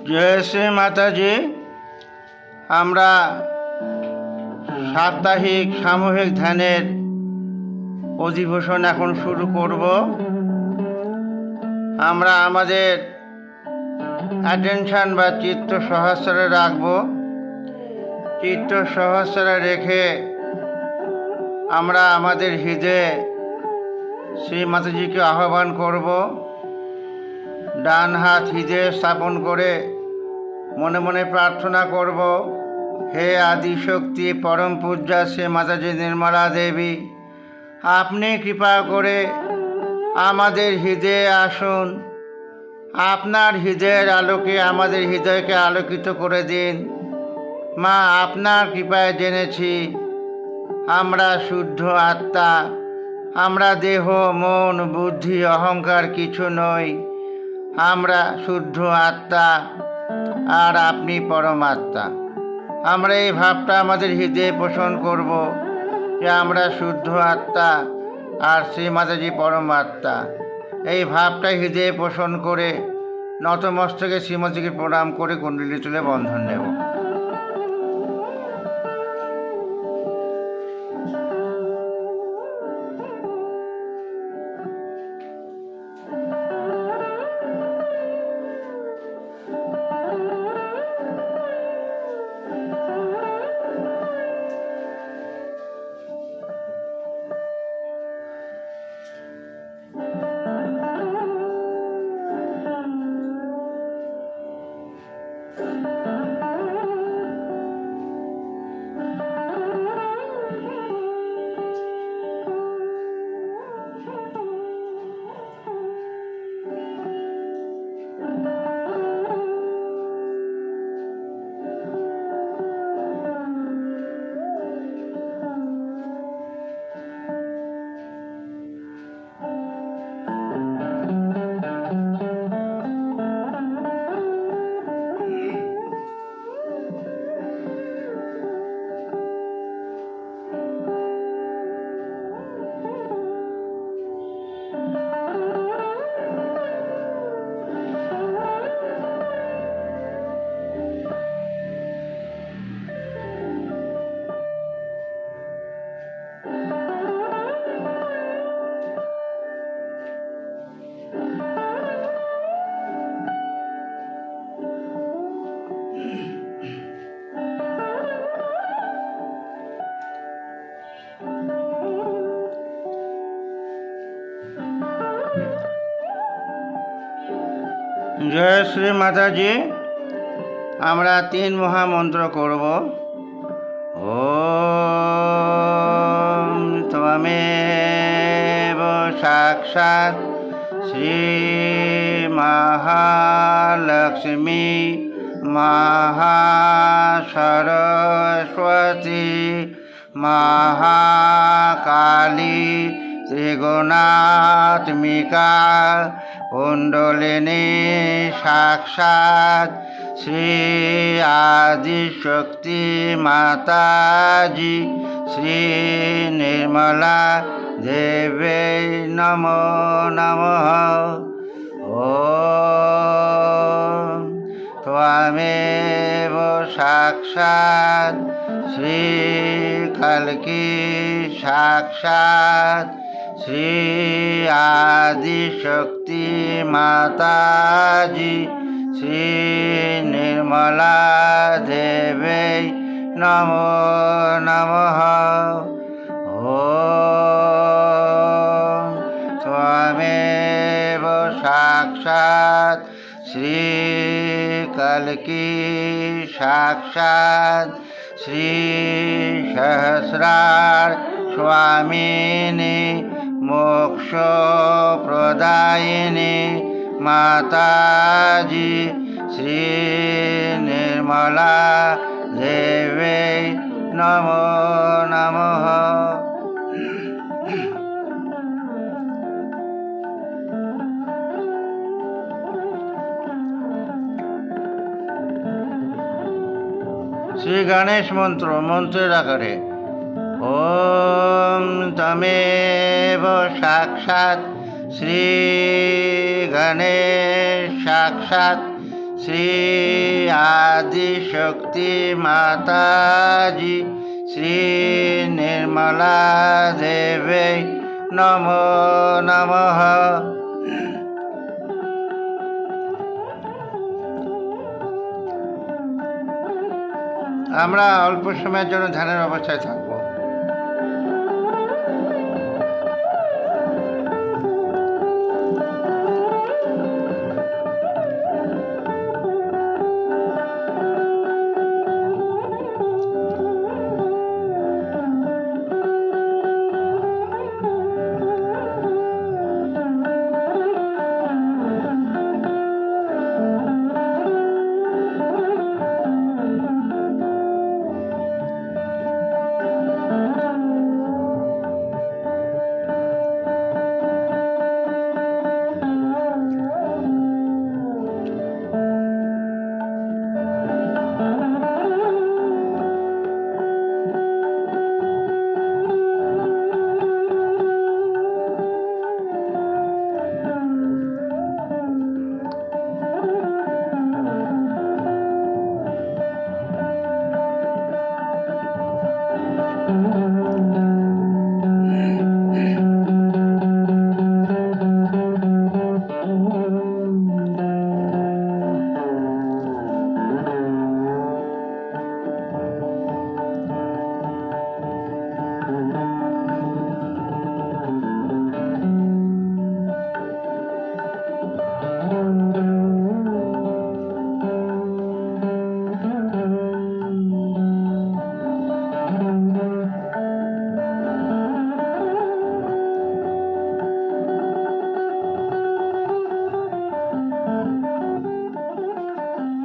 জয় শ্রী মাতাজি। আমরা সাপ্তাহিক সামূহিক ধ্যানের অধিবেশন এখন শুরু করব। আমরা আমাদের অ্যাটেনশন বা চিত্ত সহস্রে রাখব। চিত্ত সহস্রে রেখে আমরা আমাদের হৃদয়ে শ্রী মাতাজিকে আহ্বান করব। ডান হাত হৃদয়ে স্থাপন করে মনে মনে প্রার্থনা করব, হে আদিশক্তি পরম পূজ্যা শ্রী মাতাজি নির্মলা দেবী, আপনি কৃপা করে আমাদের হৃদয়ে আসুন। আপনার হৃদয়ের আলোকে আমাদের হৃদয়কে আলোকিত করে দিন। মা, আপনার কৃপায় জেনেছি আমরা শুদ্ধ আত্মা। আমরা দেহ, মন, বুদ্ধি, অহংকার কিছু নই। আমরা শুদ্ধ আত্মা আর আপনি পরমাত্মা। আমরা এই ভাবটা আমাদের হৃদয়ে পোষণ করব যে আমরা শুদ্ধ আত্মা আর শ্রী মাতাজি পরমাত্মা। এই ভাবটা হৃদয়ে পোষণ করে নতমস্তকে শ্রীমতীকে প্রণাম করে কুণ্ডলী তুলে বন্ধন নেব। জয় শ্রী মাতাজি। আমরা 3 মহামন্ত্র করব। ওম ত্বমেব সাক্ষাৎ শ্রী মহালক্ষ্মী মহাসরস্বতী মহাকালী ত্রিগুণাত্মিকা কুণ্ডলিনী সাক্ষাৎ শ্রী আদিশক্তি মাতাজি শ্রী নির্মলা দেবে নমো নমঃ। ওম ত্বমেব সাক্ষাৎ শ্রী কল্কি সাক্ষাৎ শ্রী আদিশক্তি মাতাজি শ্রী নির্মলা দেবে নমো নমঃ। ওম ত্বমেব সাক্ষাৎ শ্রী কল্কি সাক্ষাৎ শ্রী সহস্রার স্বামিনী মোক্ষ প্রদায়িনী মাতাজি শ্রী নির্মলা দেবে নমো নমঃ। শ্রী গণেশ মন্ত্র মন্ত্রের আকারে। ওম তমেব সাক্ষাৎ শ্রী গণেশ সাক্ষাৎ শ্রী আদিশক্তি মাতাজি শ্রী নির্মলা দেবী নমো নমঃ। আমরা অল্প সময়ের জন্য ধ্যানের অবস্থায় থাকব।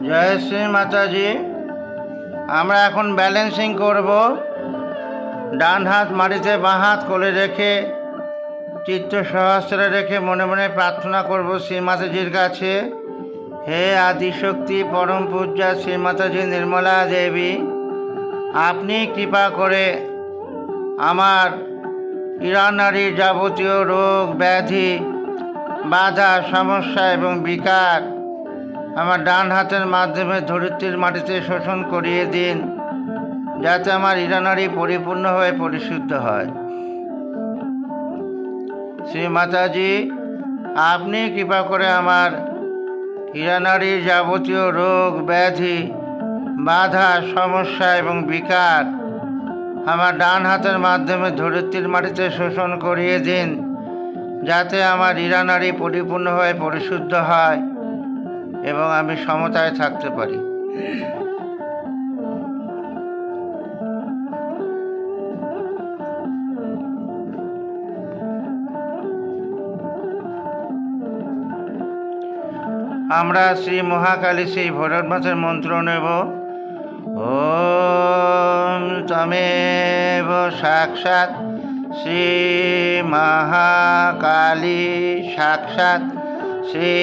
জয় শ্রী মাতাজি। আমরা এখন ব্যালেন্সিং করব। ডান হাত মাটিতে বাঁ হাত কোলে রেখে চিত্ত সহস্রে রেখে মনে মনে প্রার্থনা করব শ্রী মাতাজির কাছে, হে আদিশক্তি পরম পূজ্যা শ্রী মাতাজি নির্মলা দেবী, আপনি কৃপা করে আমার ইরানারীর যাবতীয় রোগ ব্যাধি বাধা সমস্যা এবং বিকার আমার ডান হাতের মাধ্যমে ধরিত্রীর মাটিতে শোষণ করিয়ে দিন, যাতে আমার ইরানারী পরিপূর্ণ হয়ে পরিশুদ্ধ হয়। শ্রী মাতাজি, আপনি কৃপা করে আমার ইরানারীর যাবতীয় রোগ ব্যাধি বাধা সমস্যা এবং বিকার আমার ডান হাতের মাধ্যমে ধরিত্রীর মাটিতে শোষণ করিয়ে দিন, যাতে আমার ইরানারী পরিপূর্ণ হয়ে পরিশুদ্ধ হয় এবং আমি সমতায় থাকতে পারি। আমরা শ্রী মহাকালী শ্রী ভৈরবনাথের মন্ত্র নেব। ওম তমেব সাক্ষাৎ শ্রী মহাকালী সাক্ষাৎ শ্রী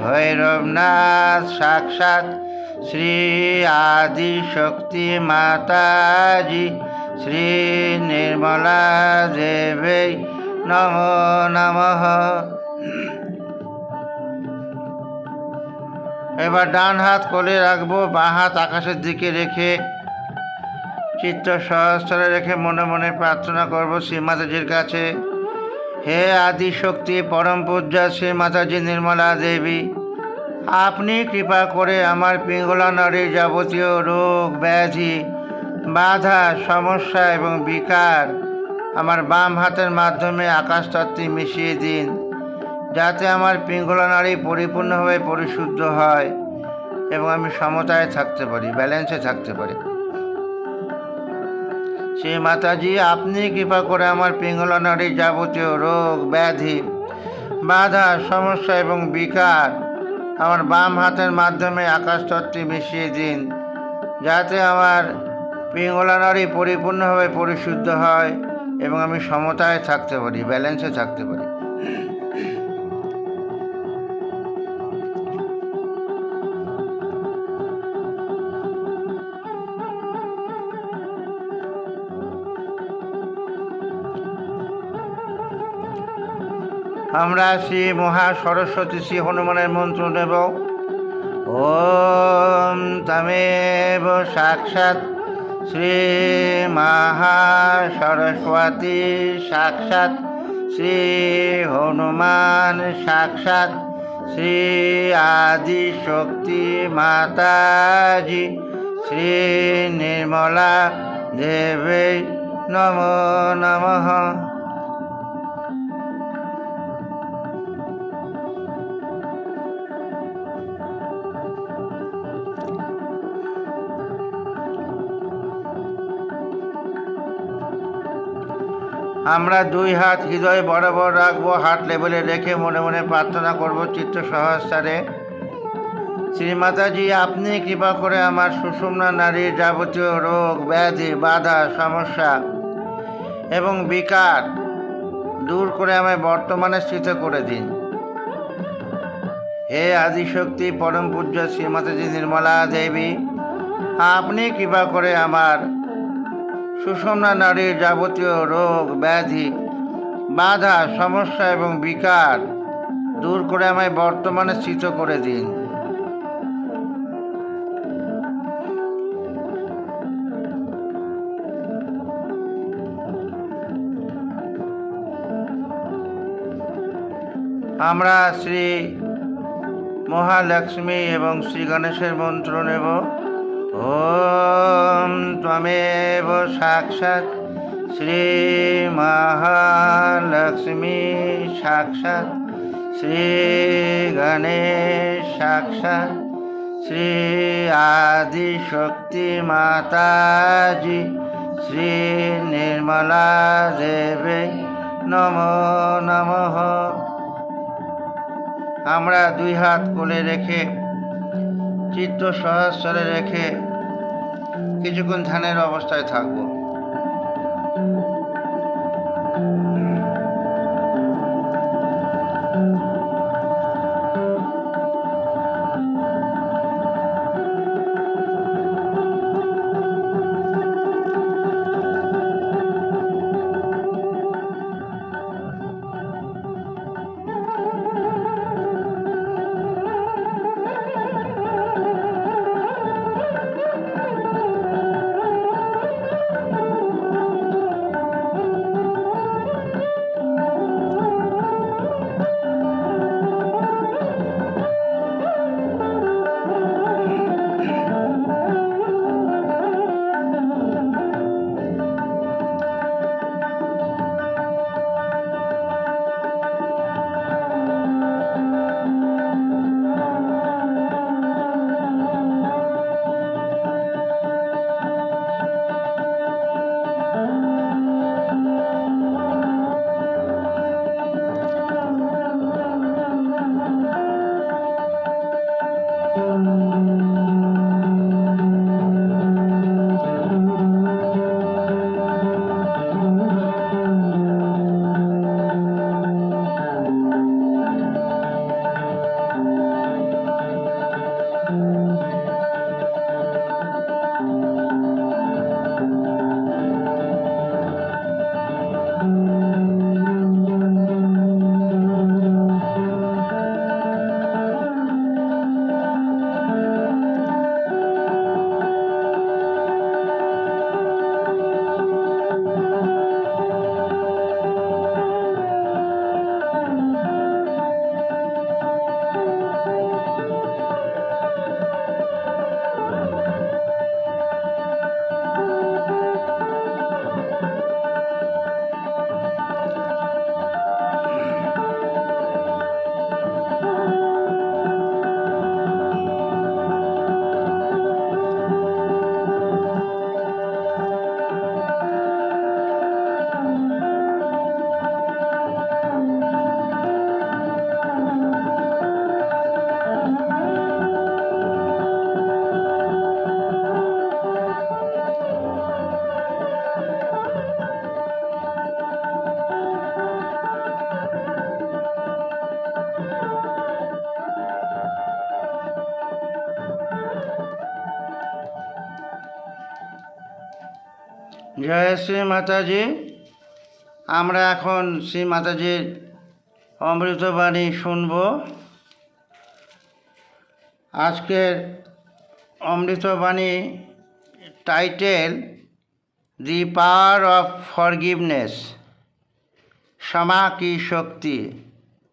ভৈরবনাথ সাক্ষাৎ শ্রী আদিশক্তি মাতাজি শ্রী নির্মলা দেবী নমো নমঃ। এবার ডান হাত কোলে রাখবো, বাঁ হাত আকাশের দিকে রেখে চিত্ত সহস্রে রেখে মনে মনে প্রার্থনা করব শ্রী মাতাজির কাছে, হে আদিশক্তি পরম পূজ্যা শ্রী মাতাজি নির্মলা দেবী, আপনি কৃপা করে আমার পিঙ্গলা নারীর যাবতীয় রোগ ব্যাধি বাধা সমস্যা এবং বিকার আমার বাম হাতের মাধ্যমে আকাশতত্ত্বে মিশিয়ে দিন, যাতে আমার পিঙ্গলা নারী পরিপূর্ণভাবে পরিশুদ্ধ হয় এবং আমি সমতায় থাকতে পারি, ব্যালেন্সে থাকতে পারি। শ্রী মাতাজি, আপনি কৃপা করে আমার পিঙ্গলা নারীর যাবতীয় রোগ ব্যাধি বাধা সমস্যা এবং বিকার আমার বাম হাতের মাধ্যমে আকাশতত্ত্বে মিশিয়ে দিন, যাতে আমার পিঙ্গলা নারী পরিপূর্ণভাবে পরিশুদ্ধ হয় এবং আমি সমতায় থাকতে পারি, ব্যালেন্সে থাকতে পারি। আমরা শ্রী মহা সরস্বতী শ্রী হনুমানের মন্ত্র নেব। ॐ तमेव साक्षात् श्री महासरस्वती साक्षात् श्री हनुमान साक्षात् श्री आदिशक्ति माताजी श्री निर्मला देवी नमो नमः। আমরা দুই হাত হৃদয় বরাবর রাখবো, হাত লেভেলে রেখে মনে মনে প্রার্থনা করব চিত্ত সহস্রারে। শ্রীমাতাজি, আপনি কৃপা করে আমার সুষুম্না নারীর যাবতীয় রোগ ব্যাধি বাধা সমস্যা এবং বিকার দূর করে আমায় বর্তমানে স্থিত করে দিন। হে আদিশক্তি পরম পূজ্য শ্রীমাতাজি নির্মলা দেবী, আপনি কৃপা করে আমার সুষুম্না নারীর যাবতীয় রোগ ব্যাধি বাধা সমস্যা এবং বিকার দূর করে আমায় বর্তমানে স্থিত করে দিন। আমরা শ্রী মহালক্ষ্মী এবং শ্রী গণেশের মন্ত্র নেব। ॐ त्वमेव साक्षात् श्री महालक्ष्मी साक्षात् श्री गणेश साक्षात् श्री आदिशक्ति माताजी श्री निर्मला देवी नमो नमः। আমরা দুই হাত কোলে রেখে চিত্ত সহস্রে রেখে কিছুক্ষণ ধ্যানের অবস্থায় থাকব। জয় শ্রী মাতাজি। আমরা এখন শ্রী মাতাজির অমৃতবাণী শুনব। আজকের অমৃতবাণী title the power of forgiveness, क्षमा की শক্তি।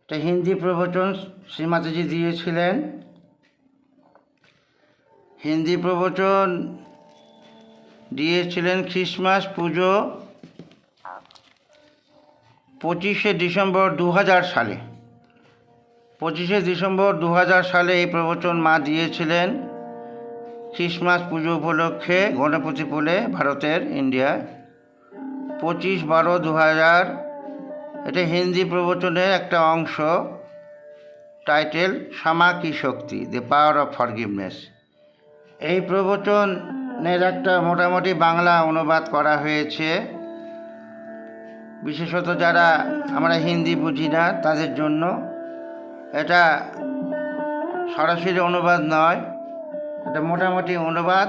এটা হিন্দি প্রবচন শ্রীমাতাজি দিয়েছিলেন। হিন্দি প্রবচন দিয়েছিলেন খ্রিস্টমাস পুজো 25শে ডিসেম্বর 2000 সালে। 25শে ডিসেম্বর 2000 সালে এই প্রবচন মা দিয়েছিলেন খ্রিস্টমাস পুজো উপলক্ষে গণপতি পোলে, ভারতের, ইন্ডিয়ায়। 25/12/2000। এটা হিন্দি প্রবচনের একটা অংশ, টাইটেল क्षमा की শক্তি, দ্য পাওয়ার অফ ফরগিভনেস। এই প্রবচনের একটা মোটামুটি বাংলা অনুবাদ করা হয়েছে, বিশেষত যারা আমরা হিন্দি বুঝি না তাদের জন্য। এটা সরাসরি অনুবাদ নয়, এটা মোটামুটি অনুবাদ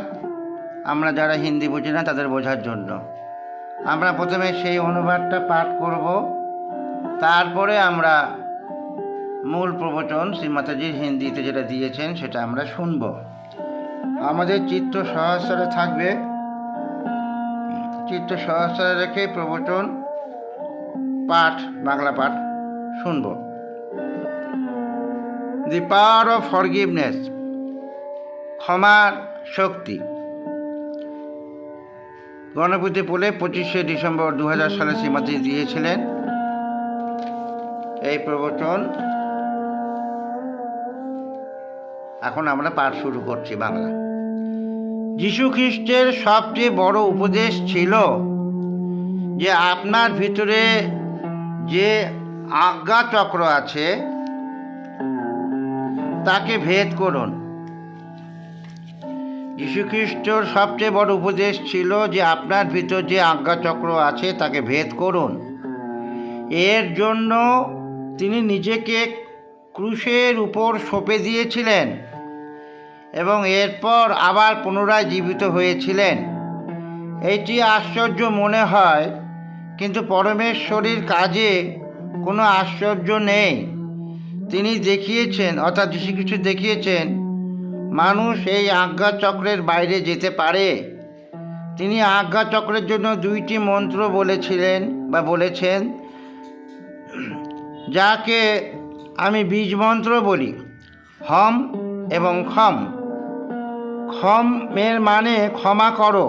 আমরা যারা হিন্দি বুঝি না তাদের বোঝার জন্য। আমরা প্রথমে সেই অনুবাদটা পাঠ করব, তারপরে আমরা মূল প্রবচন শ্রীমাতাজির হিন্দিতে যেটা দিয়েছেন সেটা আমরা শুনব। আমাদের চিত্ত সহস্রে থাকবে, চিত্ত সহস্রে রেখে প্রবচন পাঠ, বাংলা পাঠ শুনব। দি পাওয়ার অফ ফরগিভনেস, ক্ষমার শক্তি। গণপতি পোলে 25শে ডিসেম্বর 2000 সালে শ্রীমাতাজি দিয়েছিলেন এই প্রবচন। এখন আমরা পাঠ শুরু করছি বাংলা। যীশু খ্রিস্টের সবচেয়ে বড় উপদেশ ছিল যে আপনার ভিতরে যে আজ্ঞাচক্র আছে তাকে ভেদ করুন। যীশুখ্রিস্টর সবচেয়ে বড় উপদেশ ছিল যে আপনার ভিতর যে আজ্ঞাচক্র আছে তাকে ভেদ করুন। এর জন্য তিনি নিজেকে ক্রুশের উপর সঁপে দিয়েছিলেন এবং এরপর আবার পুনরায় জীবিত হয়েছিলেন। এটি আশ্চর্য মনে হয়, কিন্তু পরমেশ্বরের কাজে কোনো আশ্চর্য নেই। তিনি দেখিয়েছেন, অর্থাৎ যীশুখ্রিস্ট দেখিয়েছেন, মানুষ এই আজ্ঞাচক্রের বাইরে যেতে পারে। তিনি আজ্ঞাচক্রের জন্য 2টি মন্ত্র বলেছিলেন বা বলেছেন, যাকে আমি বীজ মন্ত্র বলি, হম এবং ক্ষম। ক্ষম এর মানে ক্ষমা করো।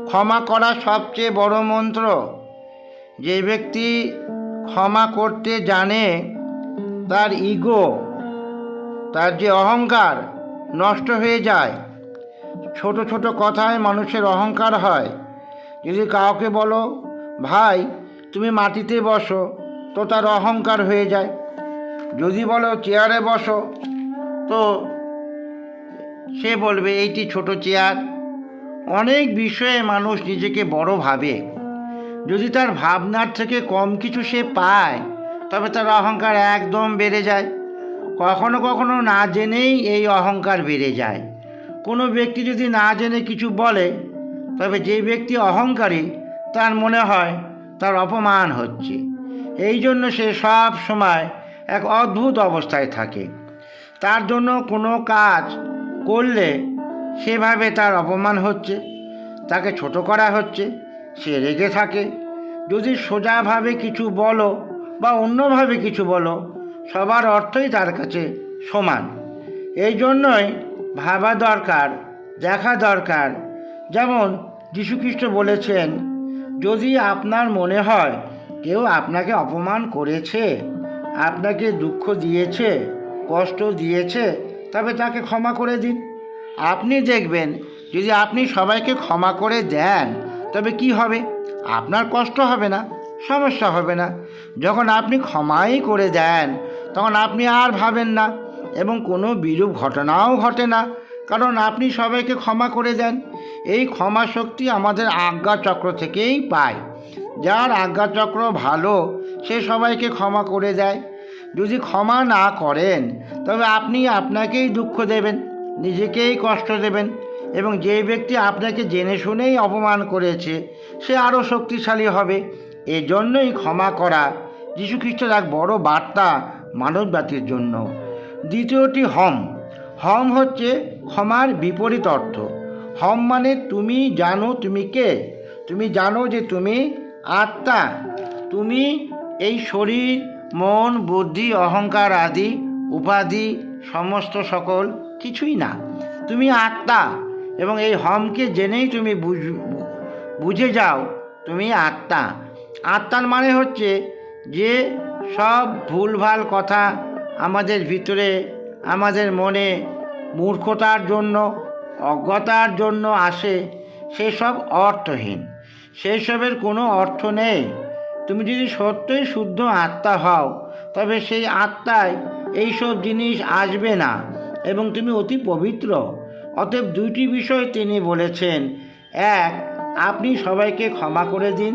ক্ষমা করা সবচেয়ে বড় মন্ত্র। যে ব্যক্তি ক্ষমা করতে জানে তার ইগো, তার যে অহংকার নষ্ট হয়ে যায়। ছোট ছোট কথায় মানুষের অহংকার হয়। যদি কাউকে বলো, ভাই তুমি মাটিতে বসো, তো তার অহংকার হয়ে যায়। যদি বলো চেয়ারে বসো, তো সে বলবে এইটি ছোট চেয়ার। অনেক বিষয়ে মানুষ নিজেকে বড় ভাবে। যদি তার ভাবনার থেকে কম কিছু সে পায়, তবে তার অহংকার একদম বেড়ে যায়। কখনো কখনো না জেনেই এই অহংকার বেড়ে যায়। কোনো ব্যক্তি যদি না জেনে কিছু বলে, তবে যে ব্যক্তি অহংকারী তার মনে হয় তার অপমান হচ্ছে। এই জন্য সে সব সময় এক অদ্ভুত অবস্থায় থাকে। তার জন্য কোনো কাজ করলে সেভাবে তার অপমান হচ্ছে, তাকে ছোট করা হচ্ছে, সে রেগে থাকে। যদি সোজাভাবে কিছু বলো বা অন্যভাবে কিছু বলো, সবার অর্থই তার কাছে সমান। এই জন্যই ভাবা দরকার, দেখা দরকার। যেমন যীশুখ্রিস্ট বলেছেন, যদি আপনার মনে হয় কেউ আপনাকে অপমান করেছে, আপনাকে দুঃখ দিয়েছে, কষ্ট দিয়েছে, তবে তাকে ক্ষমা করে দিন। আপনি দেখবেন, যদি আপনি সবাইকে ক্ষমা করে দেন, তবে কি হবে? আপনার কষ্ট হবে না, সমস্যা হবে না। যখন আপনি ক্ষমাই করে দেন, তখন আপনি আর ভাবেন না এবং কোনো বিরূপ ঘটনাও ঘটে না, কারণ আপনি সবাইকে ক্ষমা করে দেন। এই ক্ষমা শক্তি আমাদের আজ্ঞাচক্র থেকেই পায়। যার আজ্ঞাচক্র ভালো, সে সবাইকে ক্ষমা করে দেয়। যদি ক্ষমা না করেন, তবে আপনি আপনাকেই দুঃখ দেবেন, নিজেকেই কষ্ট দেবেন, এবং যে ব্যক্তি আপনাকে জেনে শুনেই অপমান করেছে সে আরও শক্তিশালী হবে। এজন্যই ক্ষমা করা যীশুখ্রিস্টের এক বড় বার্তা মানব জাতির জন্য। দ্বিতীয়টি হম। হম হচ্ছে ক্ষমার বিপরীত অর্থ। হম মানে তুমি জানো তুমি কে, তুমি জানো যে তুমি আত্মা, তুমি এই শরীর মন বুদ্ধি অহংকার আদি উপাধি সমস্ত সকল কিছুই না, তুমি আত্মা। এবং এই হমকে জেনেই তুমি বুঝে যাও তুমি আত্মা। আত্মার মানে হচ্ছে যে সব ভুলভাল কথা আমাদের ভিতরে আমাদের মনে মূর্খতার জন্য অজ্ঞতার জন্য আসে, সেসব অর্থহীন, সেই সবের কোনো অর্থ নেই। তুমি যদি সত্যই শুদ্ধ আত্মা হও তবে সেই আত্মায় এইসব জিনিস আসবে না এবং তুমি অতি পবিত্র। অতএব দুইটি বিষয় তিনি বলেছেন। এক, আপনি সবাইকে ক্ষমা করে দিন,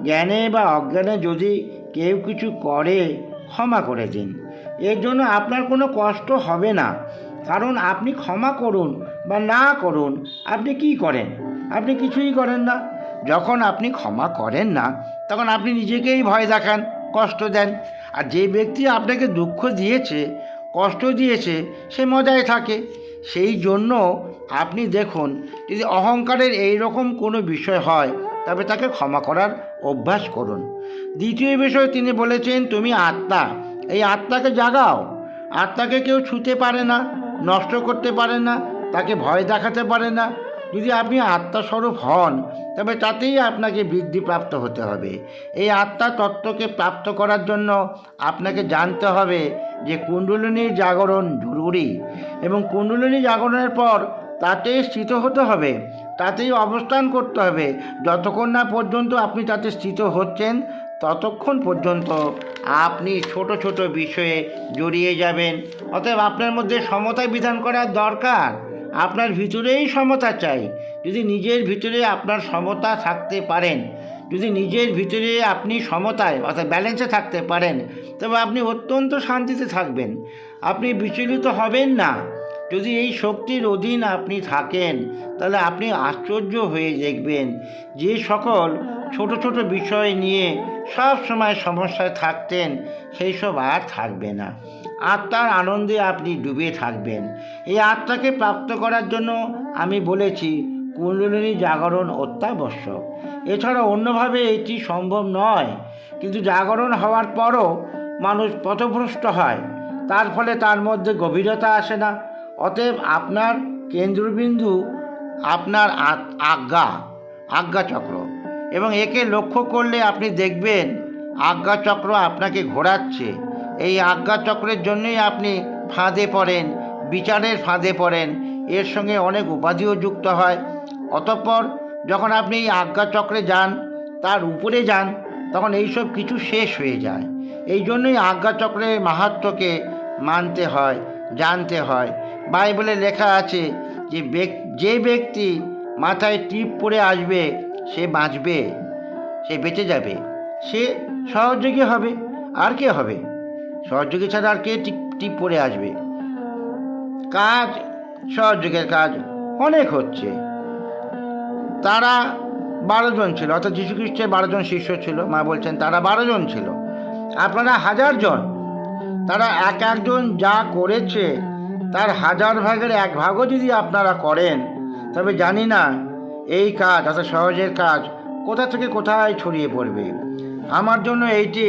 জ্ঞানে বা অজ্ঞানে যদি কেউ কিছু করে ক্ষমা করে দিন। এর জন্য আপনার কোনো কষ্ট হবে না, কারণ আপনি ক্ষমা করুন বা না করুন, আপনি কি করেন? আপনি কিছুই করেন না। যখন আপনি ক্ষমা করেন না তখন আপনি নিজেকেই ভয় দেখান, কষ্ট দেন। আর যে ব্যক্তি আপনাকে দুঃখ দিয়েছে কষ্ট দিয়েছে সে মজায় থাকে। সেই জন্য আপনি দেখুন, যদি অহংকারের এই রকম কোনো বিষয় হয় তবে তাকে ক্ষমা করার অভ্যাস করুন। দ্বিতীয় বিষয় তিনি বলেছেন তুমি আত্মা, এই আত্মাকে জাগাও। আত্মাকে কেউ ছুঁতে পারে না, নষ্ট করতে পারে না, তাকে ভয় দেখাতে পারে না। যদি আপনি আত্মাস্বরূপ হন তবে তাতেই আপনাকে বৃদ্ধিপ্রাপ্ত হতে হবে। এই আত্মা তত্ত্বকে প্রাপ্ত করার জন্য আপনাকে জানতে হবে যে কুণ্ডলিনীর জাগরণ জরুরি, এবং কুণ্ডলিনী জাগরণের পর তাতেই স্থিত হতে হবে, তাতেই অবস্থান করতে হবে। যতক্ষণ না পর্যন্ত আপনি তাতে স্থিত হচ্ছেন ততক্ষণ পর্যন্ত আপনি ছোট ছোট বিষয়ে জড়িয়ে যাবেন। অতএব আপনার মধ্যে সমতা বিধান করার দরকার। আপনার ভিতরেই সমতা চাই। যদি নিজের ভিতরে আপনার সমতা থাকতে পারেন, যদি নিজের ভিতরে আপনি সমতায় অর্থাৎ ব্যালেন্সে থাকতে পারেন, তবে আপনি অত্যন্ত শান্তিতে থাকবেন, আপনি বিচলিত হবেন না। যদি এই শক্তির অধীন আপনি থাকেন তাহলে আপনি আশ্চর্য হয়ে দেখবেন যে সকল ছোট ছোট বিষয় নিয়ে সব সময় সমস্যায় থাকতেন সেই সব আর থাকবে না। আত্মার আনন্দে আপনি ডুবে থাকবেন। এই আত্মাকে প্রাপ্ত করার জন্য আমি বলেছি কুণ্ডলিনী জাগরণ অত্যাবশ্যক। এছাড়া অন্যভাবে এটি সম্ভব নয়। কিন্তু জাগরণ হওয়ার পরও মানুষ পথভ্রষ্ট হয়, তার ফলে তার মধ্যে গভীরতা আসে না। অতএব আপনার কেন্দ্রবিন্দু আপনার আজ্ঞাচক্র, এবং একে লক্ষ্য করলে আপনি দেখবেন আজ্ঞাচক্র আপনাকে ঘোরাচ্ছে। এই আজ্ঞাচক্রের জন্যই আপনি ফাঁদে পড়েন, বিচারের ফাঁদে পড়েন, এর সঙ্গে অনেক উপাধিও যুক্ত হয়। অতঃপর যখন আপনি এই আজ্ঞাচক্রে যান, তার উপরে যান, তখন এইসব কিছু শেষ হয়ে যায়। এই জন্যই আজ্ঞাচক্রের মাহাত্ম্যকে মানতে হয়, জানতে হয়। বাইবেলে লেখা আছে যে ব্যক্তি মাথায় টিপ পরে আসবে সে বাঁচবে, সে বেঁচে যাবে, সে সহযোগী হবে। আর কে হবে? সহযোগী ছাড়া আর কে টিপ পরে আসবে? কাজ, সহযোগের কাজ অনেক হচ্ছে। তারা 12 জন ছিল, অর্থাৎ যীশুখ্রিস্টের 12 জন শিষ্য ছিল। মা বলছেন তারা 12 জন ছিল, আপনারা 1000 জন। তারা এক একজন যা করেছে তার 1000 ভাগের 1 ভাগও যদি আপনারা করেন তবে জানি না এই কাজ অর্থাৎ সহজের কাজ কোথা থেকে কোথায় ছড়িয়ে পড়বে। আমার জন্য এইটি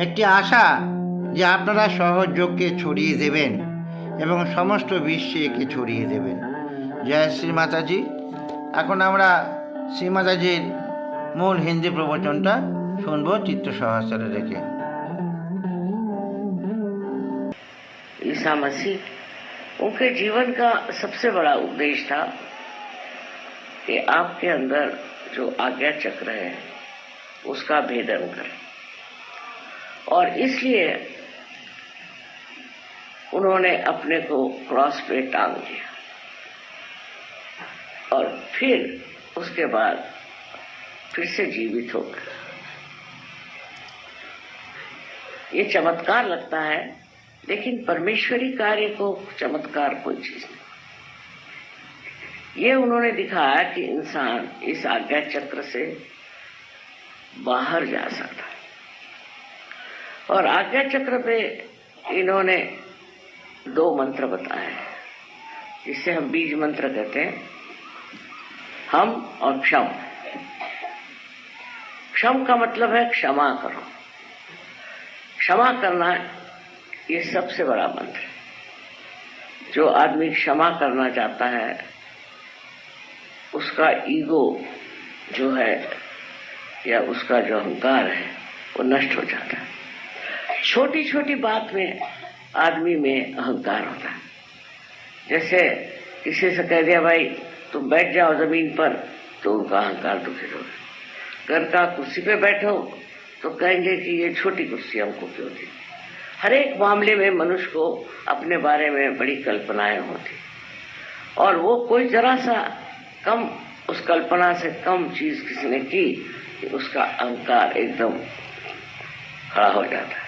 একটি আশা যে আপনারা সহযোগকে ছড়িয়ে দেবেন এবং সমস্ত বিশ্বে একে ছড়িয়ে দেবেন। জয় শ্রী মাতাজি। এখন আমরা শ্রী মাতাজির মূল হিন্দি প্রবচনটা শুনব চিত্ত সহস্রে রেখে। ईसा मसीह उनके जीवन का सबसे बड़ा उपदेश था कि आपके अंदर जो आज्ञा चक्र है उसका भेदन करें, और इसलिए उन्होंने अपने को क्रॉस पे टांग दिया और फिर उसके बाद फिर से जीवित हो गए। ये चमत्कार लगता है, लेकिन परमेश्वरी कार्य को चमत्कार कोई चीज नहीं। ये उन्होंने दिखाया कि इंसान इस आज्ञा चक्र से बाहर जा सकता है और आज्ञा चक्र पे इन्होंने 2 मंत्र बताए हैं, जिसे हम बीज मंत्र कहते हैं, हम और क्षम। क्षम का मतलब है क्षमा करो। क्षमा करना ये सबसे बड़ा मंत्र है। जो आदमी क्षमा करना चाहता है उसका ईगो जो है या उसका जो अहंकार है वो नष्ट हो जाता है। छोटी छोटी बात में आदमी में अहंकार होता है। जैसे किसी से कह दिया भाई तुम बैठ जाओ जमीन पर, तो उनका अहंकार दुखित होगा। घर का कुर्सी पे बैठो तो कहेंगे कि ये छोटी कुर्सी हमको क्यों दी। हर एक मामले में मनुष्य को अपने बारे में बड़ी कल्पनाएं होती, और वो कोई जरा सा कम, उस कल्पना से कम चीज किसी ने की कि उसका अहंकार एकदम खड़ा हो जाता है।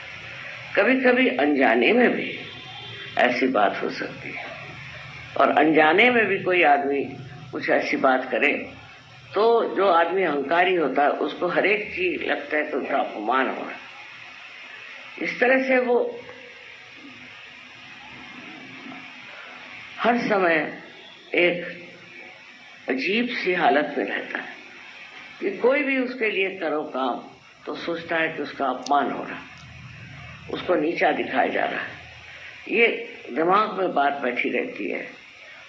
कभी कभी अनजाने में भी ऐसी बात हो सकती है, और अनजाने में भी कोई आदमी कुछ ऐसी बात करे तो जो आदमी अहंकारी होता है उसको हर एक चीज लगता है कि उसका अपमान हो रहा है। इस तरह से वो हर समय एक अजीब सी हालत में रहता है कि कोई भी उसके लिए करो काम तो सोचता है कि उसका अपमान हो रहा है, उसको नीचा दिखाया जा रहा है। ये दिमाग में बात बैठी रहती है,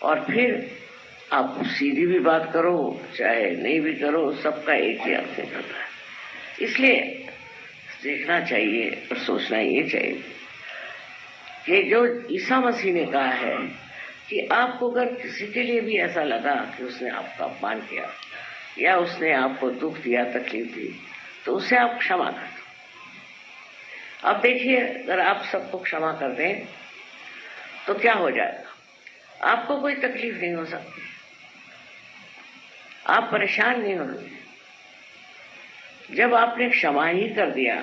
और फिर आप सीधी भी बात करो चाहे नहीं भी करो, सबका एक ही अर्थ निकलता है। इसलिए देखना चाहिए और सोचना ये चाहिए कि जो ईसा मसीह ने कहा है कि आपको अगर किसी के लिए भी ऐसा लगा कि उसने आपका अपमान किया या उसने आपको दुख दिया, तकलीफ दी, तो उसे आप क्षमा कर दो। अब देखिए, अगर आप सबको क्षमा कर दें तो क्या हो जाएगा? आपको कोई तकलीफ नहीं हो सकती, आप परेशान नहीं होंगे। जब आपने क्षमा ही कर दिया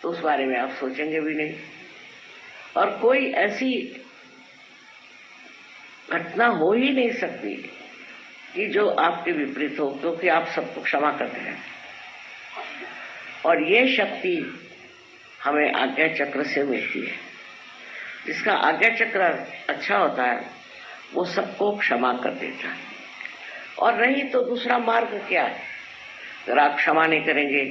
तो उस बारे में आप सोचेंगे भी नहीं, और कोई ऐसी घटना हो ही नहीं सकती कि जो आपके विपरीत हो, क्योंकि आप सबको क्षमा करते हैं। और ये शक्ति हमें आज्ञा चक्र से मिलती है। जिसका आज्ञा चक्र अच्छा होता है वो सबको क्षमा कर देता है। और नहीं तो दूसरा मार्ग क्या है? अगर आप क्षमा नहीं करेंगे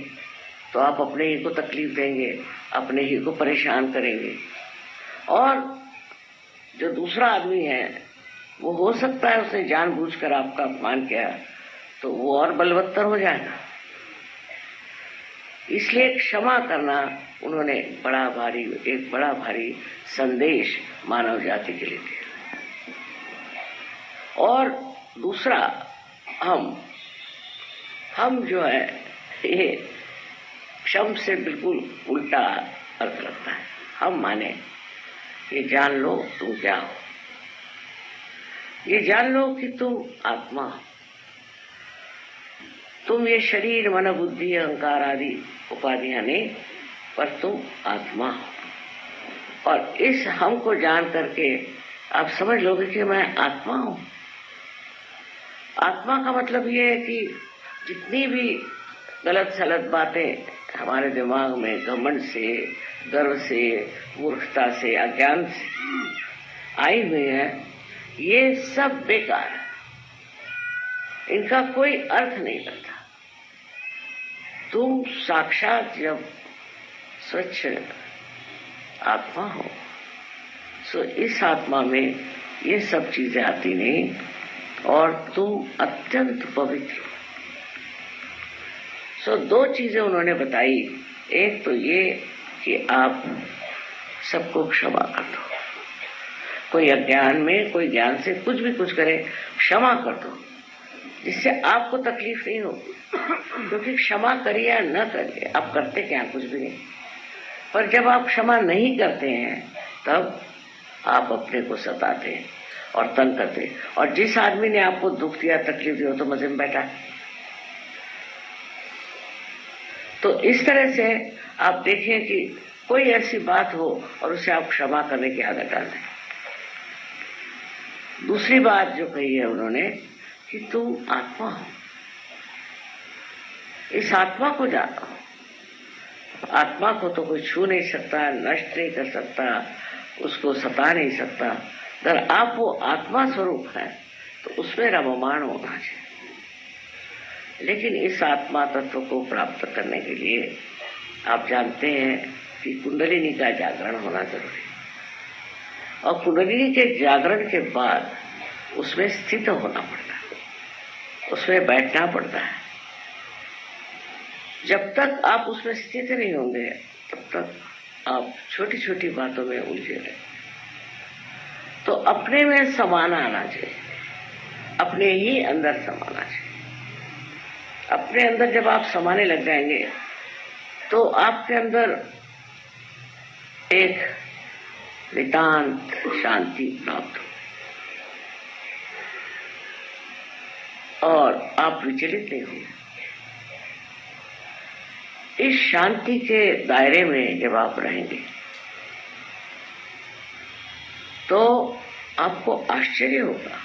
तो आप अपने ही को तकलीफ देंगे, अपने ही को परेशान करेंगे, और जो दूसरा आदमी है वो हो सकता है उसने जानबूझकर आपका अपमान किया तो वो और बलवत्तर हो जाएगा। इसलिए क्षमा करना उन्होंने एक बड़ा भारी संदेश मानव जाति के लिए दिया। और दूसरा, हम जो है ये क्षम से बिल्कुल उल्टा अर्थ लगता है। हम माने ये जान लो तुम क्या हो, ये जान लो कि तुम आत्मा हो। तुम ये शरीर, मन, बुद्धि, अहंकार आदि उपाधियां नहीं, पर तुम आत्मा हो। और इस हम को जान करके आप समझ लोगे कि मैं आत्मा हूं। आत्मा का मतलब ये है कि जितनी भी गलत सलत बातें हमारे दिमाग में घमंड से, गर्व से, मूर्खता से, अज्ञान से आई हुई है, ये सब बेकार है, इनका कोई अर्थ नहीं बनता। तुम साक्षात जब स्वच्छ आत्मा हो तो इस आत्मा में ये सब चीजें आती नहीं, और तुम अत्यंत पवित्र हो। सो 2 चीजें उन्होंने बताई। एक तो ये कि आप सबको क्षमा कर दो। कोई अज्ञान में, कोई ज्ञान से कुछ भी कुछ करे, क्षमा कर दो, जिससे आपको तकलीफ नहीं होगी। क्योंकि क्षमा करिए या न करिए, आप करते क्या? कुछ भी नहीं। पर जब आप क्षमा नहीं करते हैं तब आप अपने को सताते हैं और तंग करते हैं। और जिस आदमी ने आपको दुख दिया, तकलीफ दी, हो तो मजे में बैठा है। तो इस तरह से आप देखिए कि कोई ऐसी बात हो और उसे आप क्षमा करने की आदत डाल दें। दूसरी बात जो कही है उन्होंने कि तुम आत्मा हो, इस आत्मा को जानो। आत्मा को तो कोई छू नहीं सकता, नष्ट नहीं कर सकता, उसको सता नहीं सकता। अगर आप वो आत्मा स्वरूप है तो उसमें रममाण होना चाहिए। लेकिन इस आत्मा तत्व को प्राप्त करने के लिए आप जानते हैं कि कुंडलिनी का जागरण होना जरूरी है, और कुंडलिनी के जागरण के बाद उसमें स्थित होना पड़ता है, उसमें बैठना पड़ता है। जब तक आप उसमें स्थित नहीं होंगे तब तक आप छोटी छोटी बातों में उलझे रहे। तो अपने में समाना आना चाहिए, अपने ही अंदर समाना चाहिए। अपने अंदर जब आप समाने लग जाएंगे तो आपके अंदर एक नितांत शांति प्राप्त हो और आप विचलित नहीं होंगे। इस शांति के दायरे में जब आप रहेंगे तो आपको आश्चर्य होगा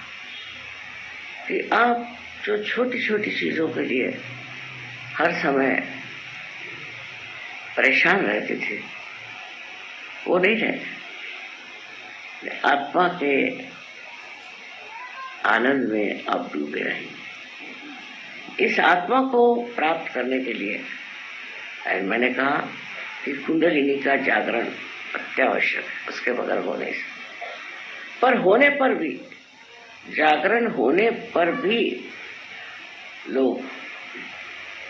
कि आप जो छोटी छोटी चीजों के लिए हर समय परेशान रहते थे वो नहीं रहे। आत्मा के आनंद में आप डूबे रहेंगे। इस आत्मा को प्राप्त करने के लिए मैंने कहा कि कुंडलिनी का जागरण अत्यावश्यक है, उसके बगैर हो नहीं सकता। पर होने पर भी, जागरण होने पर भी लोग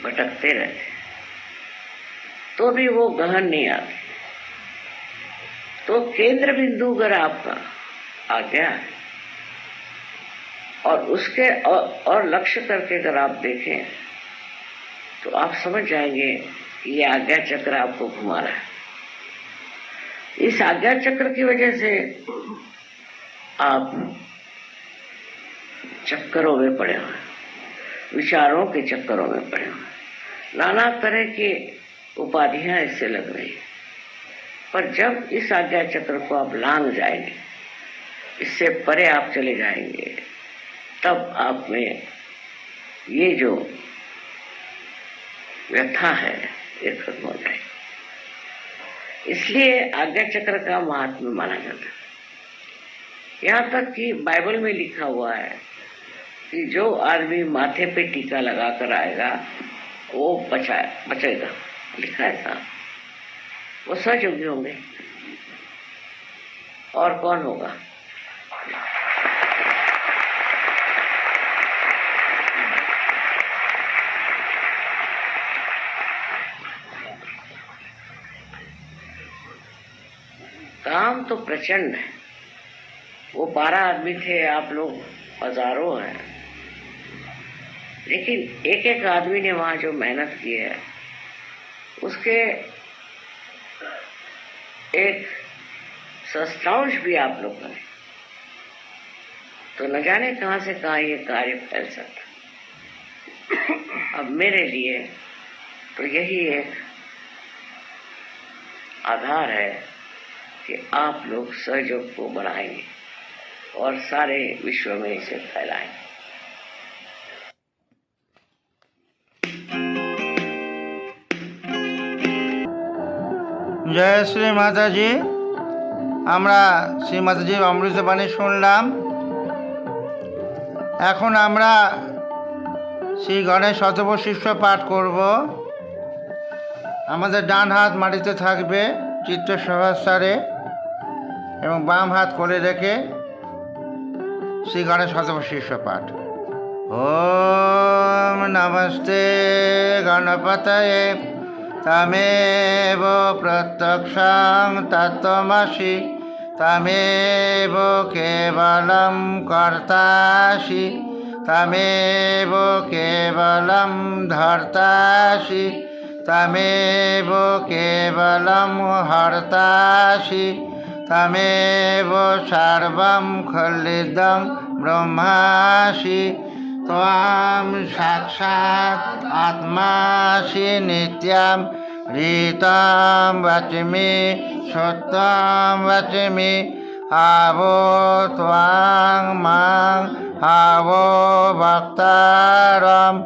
भटकते रहते, तो भी वो गहन नहीं आते। तो केंद्र बिंदु अगर आपका आ गया है और उसके और लक्ष्य करके अगर आप देखें तो आप समझ जाएंगे ये आज्ञा चक्र आपको घुमा रहा है। इस आज्ञा चक्र की वजह से आप चक्करों में पड़े हुए, विचारों के चक्करों में पड़े हुए, नाना तरह की उपाधियां इससे लग रही है। पर जब इस आज्ञा चक्र को आप लांघ जाएंगे, इससे परे आप चले जाएंगे, तब आप में ये जो व्यथा है ये खत्म हो जाएगी। इसलिए आज्ञा चक्र का महात्म्य माना जाता है। यहाँ तक कि बाइबल में लिखा हुआ है कि जो आदमी माथे पे टीका लगाकर आएगा वो बचेगा, लिखा है था। वो सहयोगी होंगे और कौन होगा? काम तो प्रचंड है। वो 12 आदमी थे, आप लोग हजारों हैं, लेकिन एक एक आदमी ने वहां जो मेहनत की है उसके एक सस्तांश भी आप लोग करें तो न जाने कहां से कहां ये कार्य फैल सकता। अब मेरे लिए तो यही एक आधार है कि आप लोग सहयोग को बढ़ाएंगे और सारे विश्व में इसे फैलाएंगे। जय श्री माता जी। আমরা শ্রী মাতাজির অমৃতবাণী শুনলাম। এখন আমরা শ্রী গণেশ শতবশিষ্য পাঠ করব। আমাদের ডান হাত মাটিতে থাকবে চিত্ত সহস্রারে এবং বাম হাত কোলে রেখে শ্রী গণেশ শতবশিষ্য পাঠ। ওম নমস্তে গণপতয়ে তমেব প্রত্যক্ষং তত্ত্বমসি তমেব কেবলম কর্তাসি তমেব কেবলম ধর্তাসি তমেব কেবলম হর্তাসি তমেব সর্বম খলিদং ব্রহ্মাসি त्वां साक्षात् आत्मासि नित्यं ऋतं वच्मि सत्यं वच्मि आवो त्वां मां आवो वक्तारम्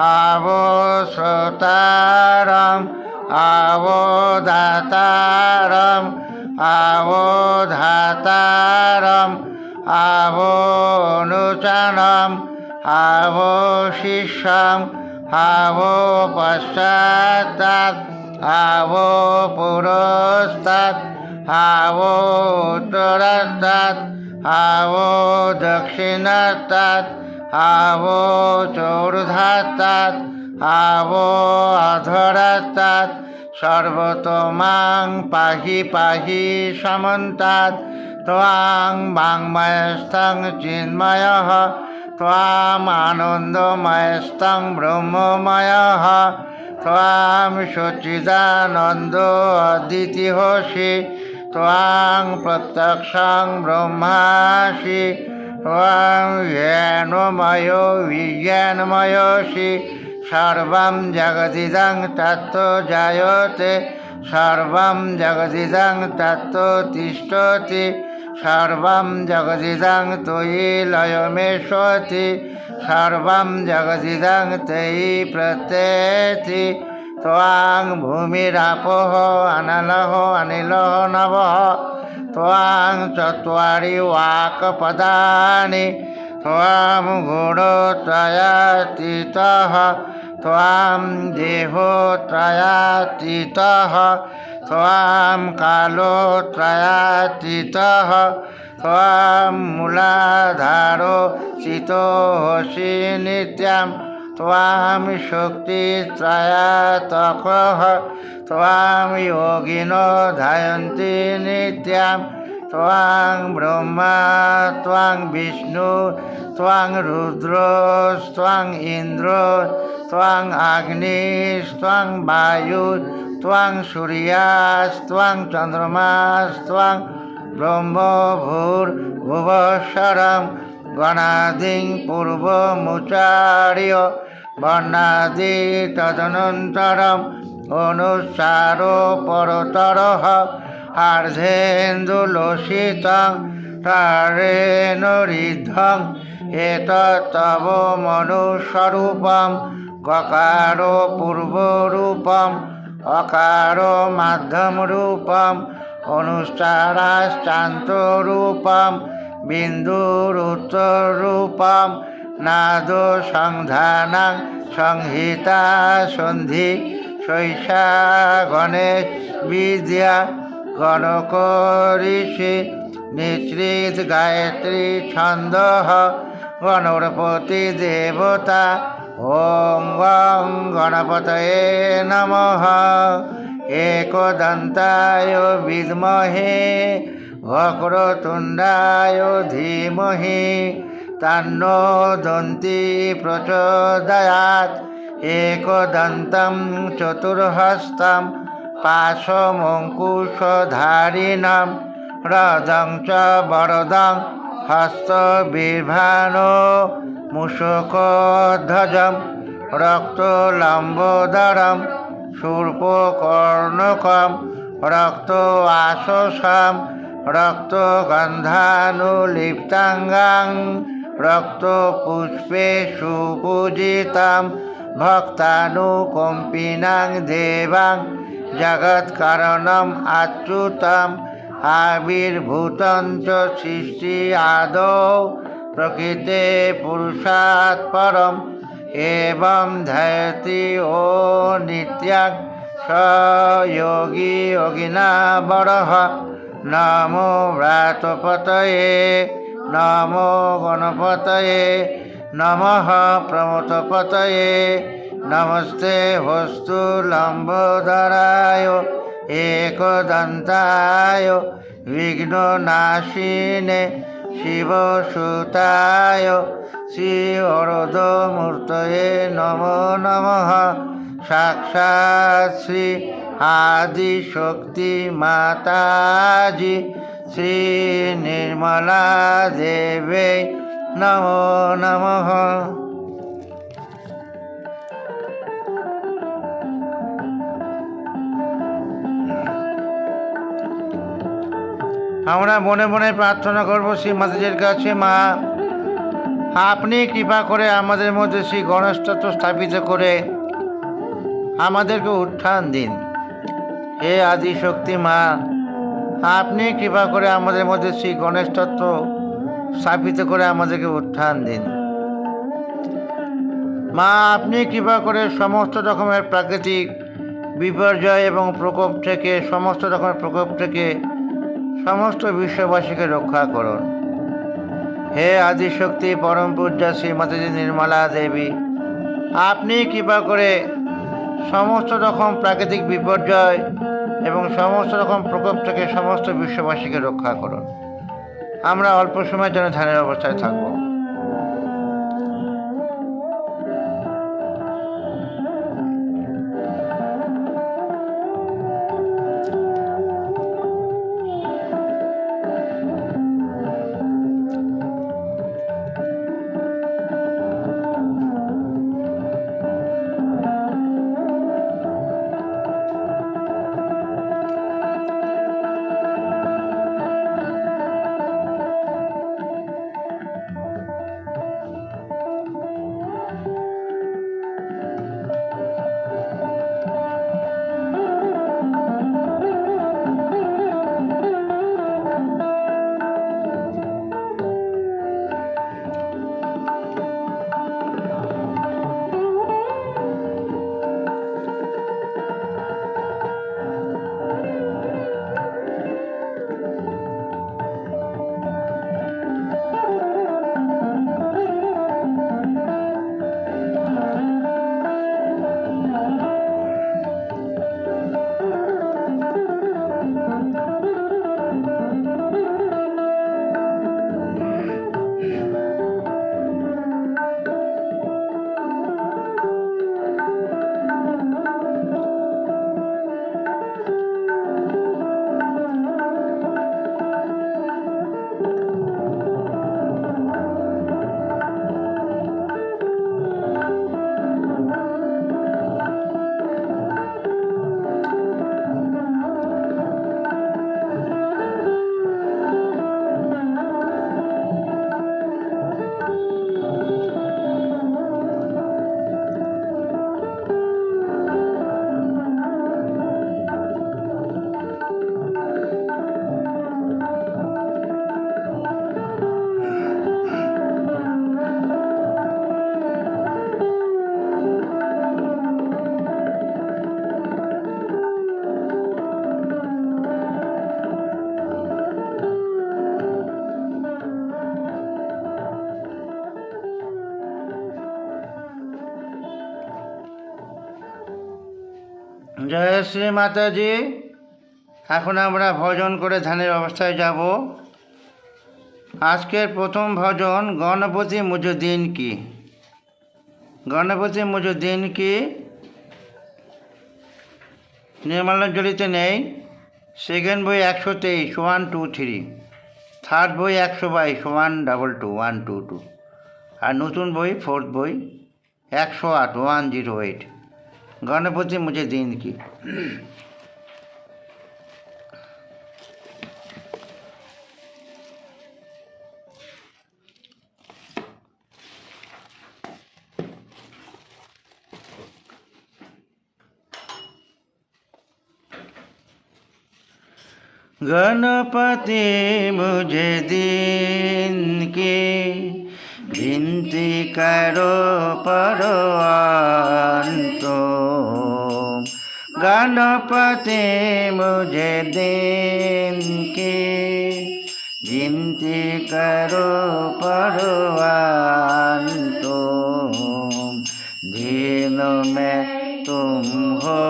आवो श्रोतारम् अवोदातारम् अवोधातारम् अवोनुचनम् अवशिष्यम् अवोपश्चात्तात् अवोपुरस्तात् अवोत्तरस्तात् अवोदक्षिणस्तात् अवोचोर्धात्तात् अवोऽधरस्तात् सर्वतोमां पाहि पाहि समन्तात् त्वां वाङ्मयस्थं चिन्मयः त्वामानन्दमयस्थं ब्रह्ममयः त्वां सच्चिदानन्दो अद्वितीयोऽसि त्वां प्रत्यक्षं ब्रह्मासि त्वां ज्ञानमयो विज्ञानमयोऽसि सर्वं जगदिदं तत्तो जायते सर्वं जगदिदं तत्तो तिष्ठति सर्वं जगदिदं त्वयि लयमेष्यति सर्वं जगदिदं त्वयि प्रत्येति त्वां भूमिरापः अनलः अनिलः नभः त्वां चत्वारि वाक्पदानि त्वां गुणत्रयातीतः त्वां देहोत्रयातीतः त्वां कालोत्रयातीतः त्वां मूलाधारो चितोऽसि नित्यं त्वां शक्तित्रयात्मकः त्वां योगिनो ध्यायन्ति नित्यं त्वां ब्रह्मा त्वां विष्णु त्वां रुद्रस्त्वां इन्द्रो त्वां अग्निस्त्वां वायु त्वां सूर्यास्त्वां चन्द्रमास्त्वां ब्रह्म भूर्भुवस्वरं गणादिं पूर्वमुच्चार्य वर्णादि तदनन्तरम् अनुस्सारो परतरः अर्धेन्दुलोषितं तारेणुरिद्धं एतत् तव मनुस्वरूपं गकारो पूर्वरूपम् अकारो मध्यमरूपम् अनुस्साराश्चान्तरूपं बिन्दुरुत्तररूपं नादो संधानं संहिता सन्धि शैषा गणेश विद्या गणको ऋषि निश्रित गायत्री छन्दः गणपति देवता ॐ गं गणपतये नमः एकदन्ताय विद्महे वक्रतुण्डाय धीमहि तन्नो दन्ती प्रचोदयात् एकदन्तं चतुर्हस्तं पाशमङ्कुशधारिणं रदं च वरदं हस्तबिर्भानो मूषकध्वजं रक्तलम्बोदरं शूर्पकर्णकं रक्तवाससं रक्तगन्धानुलिप्ताङ्गं रक्तपुष्पे सुपूजितं भक्तानुकम्पिनां देवां जगत्कारणम् अच्युतम् आविर्भूतं च सृष्टि आदौ प्रकृते पुरुषात् परम् एवं ध्यायति ओ नित्यं स योगी योगिना वरः नमो व्रातपतये नमो गणपतये नमः प्रमथपतये नमस्ते वस्तुलम्बोदराय एकदन्ताय विघ्ननाशिने शिवसुताय श्रीवरदमूर्तये नमो नमः साक्षात् श्री आदिशक्ति माताजी श्री निर्मला देवी नमो नमः। আমরা মনে মনে প্রার্থনা করব শ্রী মাতাজির কাছে, মা আপনি কৃপা করে আমাদের মধ্যে শ্রী গণেশ তত্ত্ব স্থাপিত করে আমাদেরকে উত্থান দিন। হে আদি শক্তি মা, আপনি কৃপা করে আমাদের মধ্যে শ্রী গণেশ তত্ত্ব স্থাপিত করে আমাদেরকে উত্থান দিন। মা, আপনি কৃপা করে সমস্ত রকমের প্রাকৃতিক বিপর্যয় এবং প্রকোপ থেকে সমস্ত বিশ্ববাসীকে রক্ষা করুন। হে আদিশক্তি পরম পূজ্যা শ্রী মাতাজি নির্মলা দেবী, আপনি কৃপা করে সমস্ত রকম প্রাকৃতিক বিপর্যয় এবং সমস্ত রকম প্রকোপ থেকে সমস্ত বিশ্ববাসীকে রক্ষা করুন। আমরা অল্প সময়ের জন্য ধ্যানের অবস্থায় থাকব। জয় শ্রী মাতাজি। এখন আমরা ভজন করে ধ্যানের অবস্থায় যাব। আজকের প্রথম ভজন গণপতি মুঝে দিন কি। গণপতি মুঝে দিন কি নির্মলাঞ্জলিতে নেই। সেকেন্ড বই 123 1 2 3, থার্ড বই 122 1 2 2 1 2 2, আর নতুন বই ফোর্থ বই 108 108। गणपति मुझे दीन की। गणपति मुझे दीन की विनती करो परवान्तो। गणपति मुझे दीन की विनती करो परवान्तो। दीन में तुम हो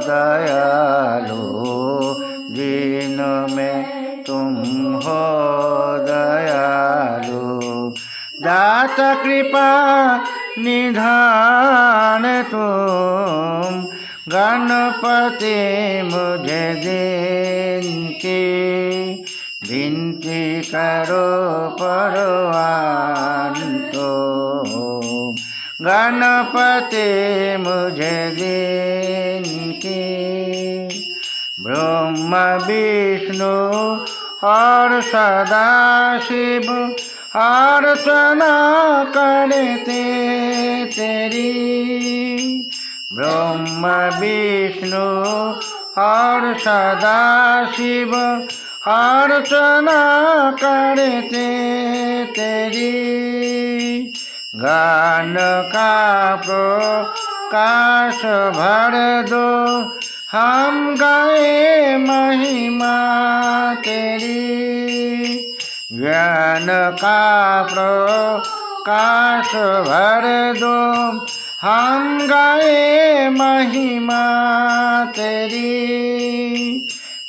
दयालु, दीन में तुम हो दयालु। दाता कृपा निधान तुम। गणपति मुझे दीन की विनती करो परवान्तो। गणपति मुझे दीन की। ब्रह्मा विष्णु और सदाशिव अर्चना करते तेरी। ब्रह्मा विष्णु और सदा शिव अर्चना करते तेरी। गान का प्रकाश भर दो, हम गाए महिमा तेरी। ज्ञान का प्रकाश भर दो, हम गाए महिमा तेरी।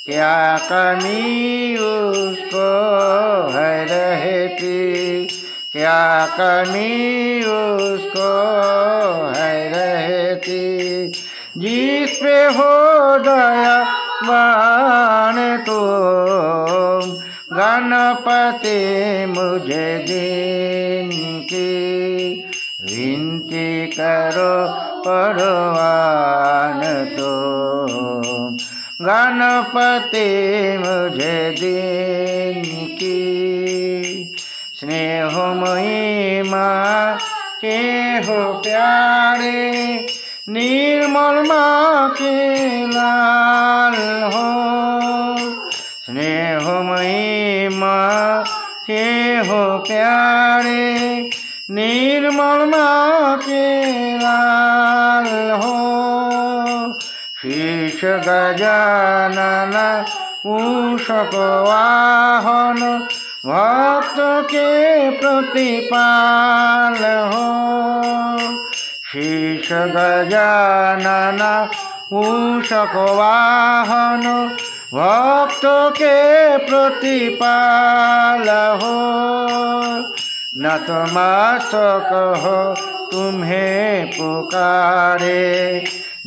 क्या कमी उसको है रहती, क्या कमी उसको है रहती, जिस पे हो दयावान तुम। गणपति मुझे दिन की विनती करो परवान तुम। गणपति मुझे दिन की स्नेहमयी माँ के हो प्यारे, निर्मल माँ के लाल हो। स्नेहमयी माँ के हो प्यारे, निर्मल माँ के लाल हो। शीश गजानन मूषक वाहन, भक्त के प्रतिपाल हो। शीश गजानन मूषक वाहन, भक्त के प्रतिपाल हो। नतमस्तक हो तुम्हें पुकारे,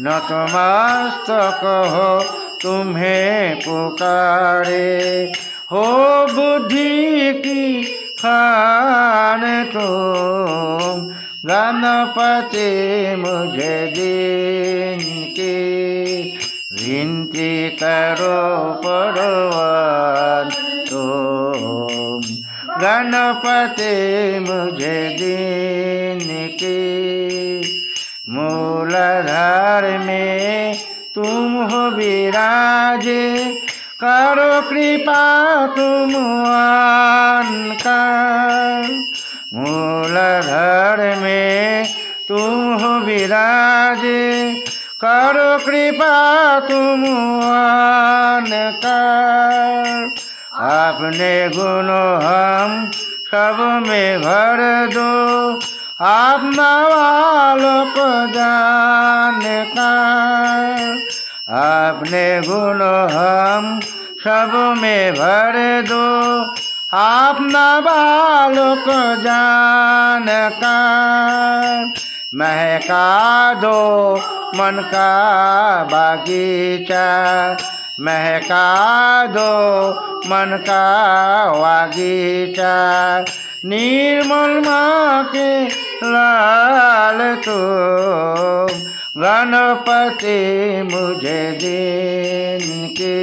नतमस्तक हो तुम्हें पुकारे। हो बुद्धि की खान तुम, गणपति मुझे दिन की विनती करो परवान तुम। गणपति मुझे दिन की मूलाधार में तुम हो विराजे, करो कृपा तुम आनका। मूलाधार में तुम हो विराजे, करो कृपा तुम आनका। अपने गुण हम सब में भर दो, अपना वालों को जानका। अपने गुण हम सब में भर दो, अपना बालों को जानका। महका दो मन का बागीचा, महका दो मन का बागीचा। निर्मल माँ के लाल तुम, गणपति मुझे दिन की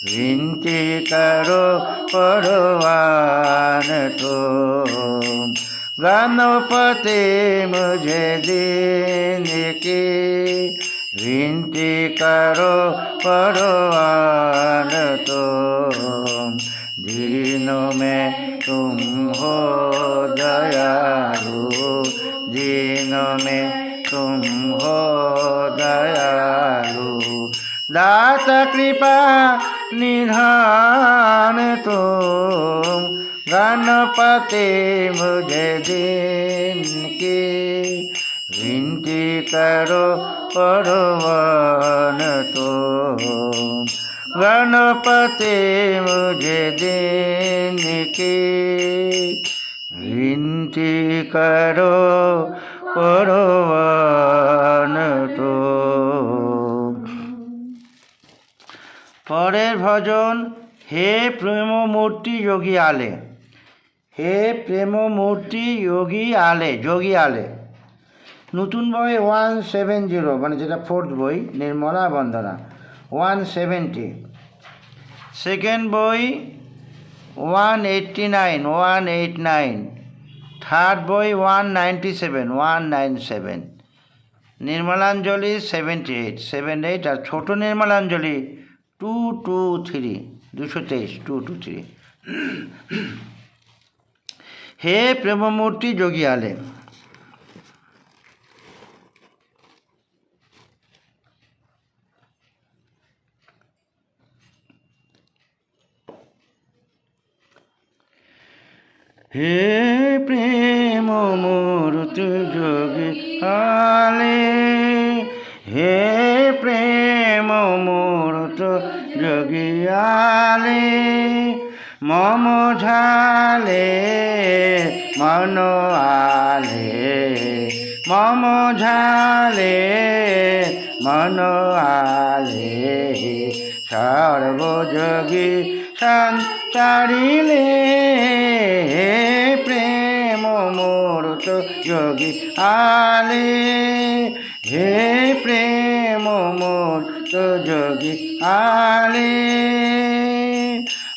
विनती करो परवान तुम। गणपति मुझे दिन की विनती करो परवान तुम। दीनों में तुम हो दयालु, दीनों में तुम हो दयालु। दाता कृपा निधान तुम, गणपति मुझे दिन की विनती करो परवान तुम। गणपति मुझे दिन की विनती करो परवान तुम। পরের ভজন হে প্রেমমূর্তি যোগী আলে, হে প্রেমমূর্তি যোগী আলে। নতুন বই 170, মানে যেটা ফোর্থ বই নির্মলা বন্দনা 170। সেকেন্ড বই 189। থার্ড বই 197। নির্মলাঞ্জলি 78 78, আর ছোট নির্মলাঞ্জলি 223 223 223। হে প্রেমমূর্তি যোগী আলে, হে প্রেম মূর্তি যোগী আলে, হে প্রেম মূর্তি যোগী আলে, মম ঝালে মন আলে, মম ঝালে মন আলে, সর্বযোগী সঞ্চারিলে, হে প্রেম মূর্ত যোগী আলে, হে প্রেম মূর্ত যোগী আলে,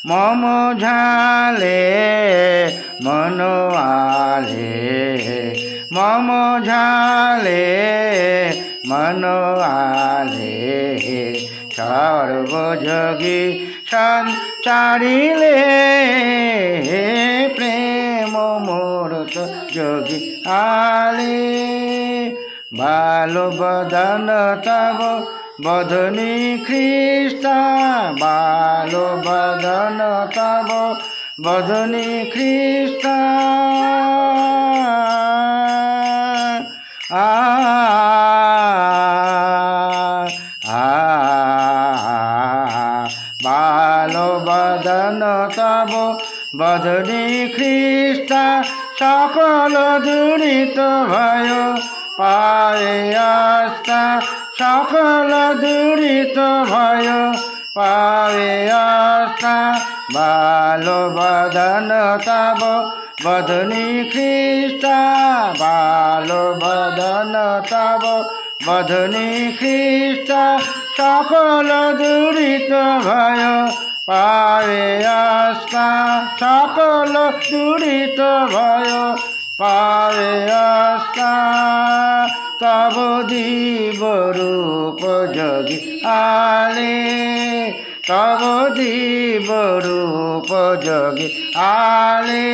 মম ঝালে মন আলে, মম ঝালে মন আলে, সর্বযোগী সঞ্চারিলে, হে প্রেম মূর্ত যোগী আলে, বালো বদন তব বদনী খ্রিস্টা, বালো বদন তব বদনী খ্রিস্টা, বালো বদন তব বদনী খ্রিস্টা, সকল দুরিত ভয় পায়ে আস্থা, সকল দুরিত ভয় পায়ে আস্থা, বালো বদন তব বদনী খ্রিস্টা, বালো বদন তব বদনী খ্রিস্টা, সকল দুরিত ভয় পায়ে আস্থা, সকল দুরিত ভয় পায়ে আস্থা, তব দিব রূপ যোগী আলে, তব দিব রূপ যোগী আলে,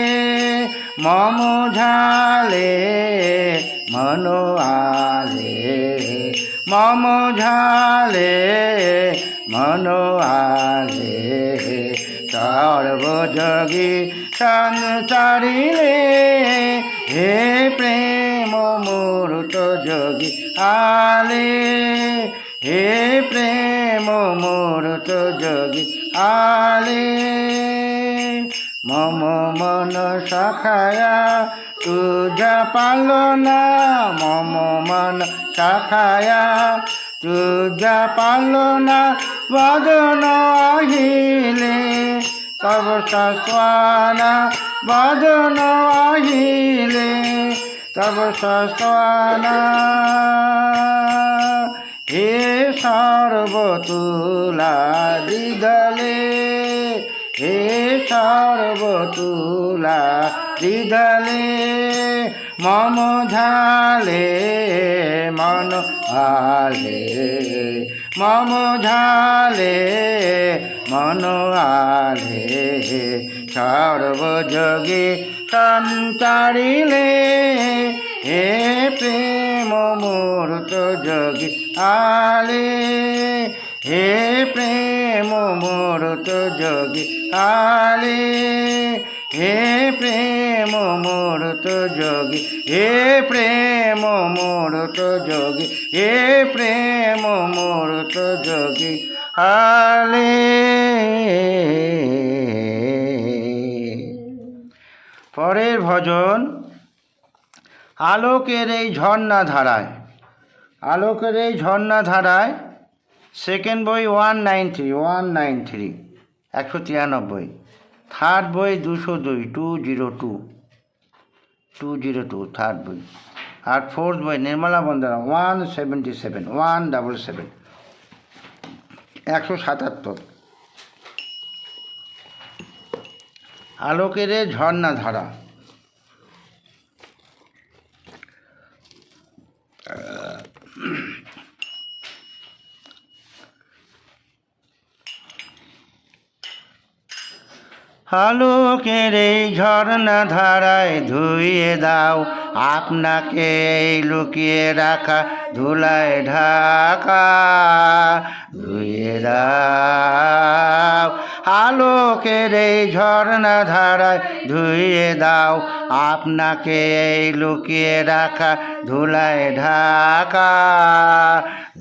মম ঝালে মন আলে, মম ঝালে মন আলে, সর্বযোগী সঞ্চারিলে, হে প্রেম মূর্ত যোগী আলে, হে প্রেম মূর্ত যোগী আলে, মম মন সখায়া তুজা পালনা, মম মন সখায়া তুজা পালনা, বদন আহিলে তব সস্বানা, বদন আহিলে তব সস্বানা, হে সর্বতুলা দিদলে, হে সর্বতুলা দিদলে, মম ঝালে মন আলে, মম ঝালে মন আলে, সর্বযোগী সঞ্চারিলে, হে প্রেম মূর্ত যোগী আলে, হে প্রেম মূর্ত যোগী আলে, হে প্রেম মূর্ত যোগী, হে প্রেম মূর্ত যোগী, হে প্রেম মূর্ত যোগী আলে। পরের ভজন আলোকের এই ঝর্ণা ধারায়, আলোকের এই ঝর্ণা ধারায়, সেকেন্ড বই 193 193, থার্ড বই 202 202 থার্ড বই, আর ফোর্থ বই নির্মলা বন্দনা 177 177 আলোকের এই ঝর্ণা ধারা। আলোকের এই ঝর্ণা ধারায় ধুইয়ে দাও আপনাকে এই লুকিয়ে রাখা ধুলায় ঢাকা, ধুইয়ে দাও আলোকের এই ঝর্ণা ধারায় ধুইয়ে দাও আপনাকে এই লুকিয়ে রাখা ধুলায় ঢাকা,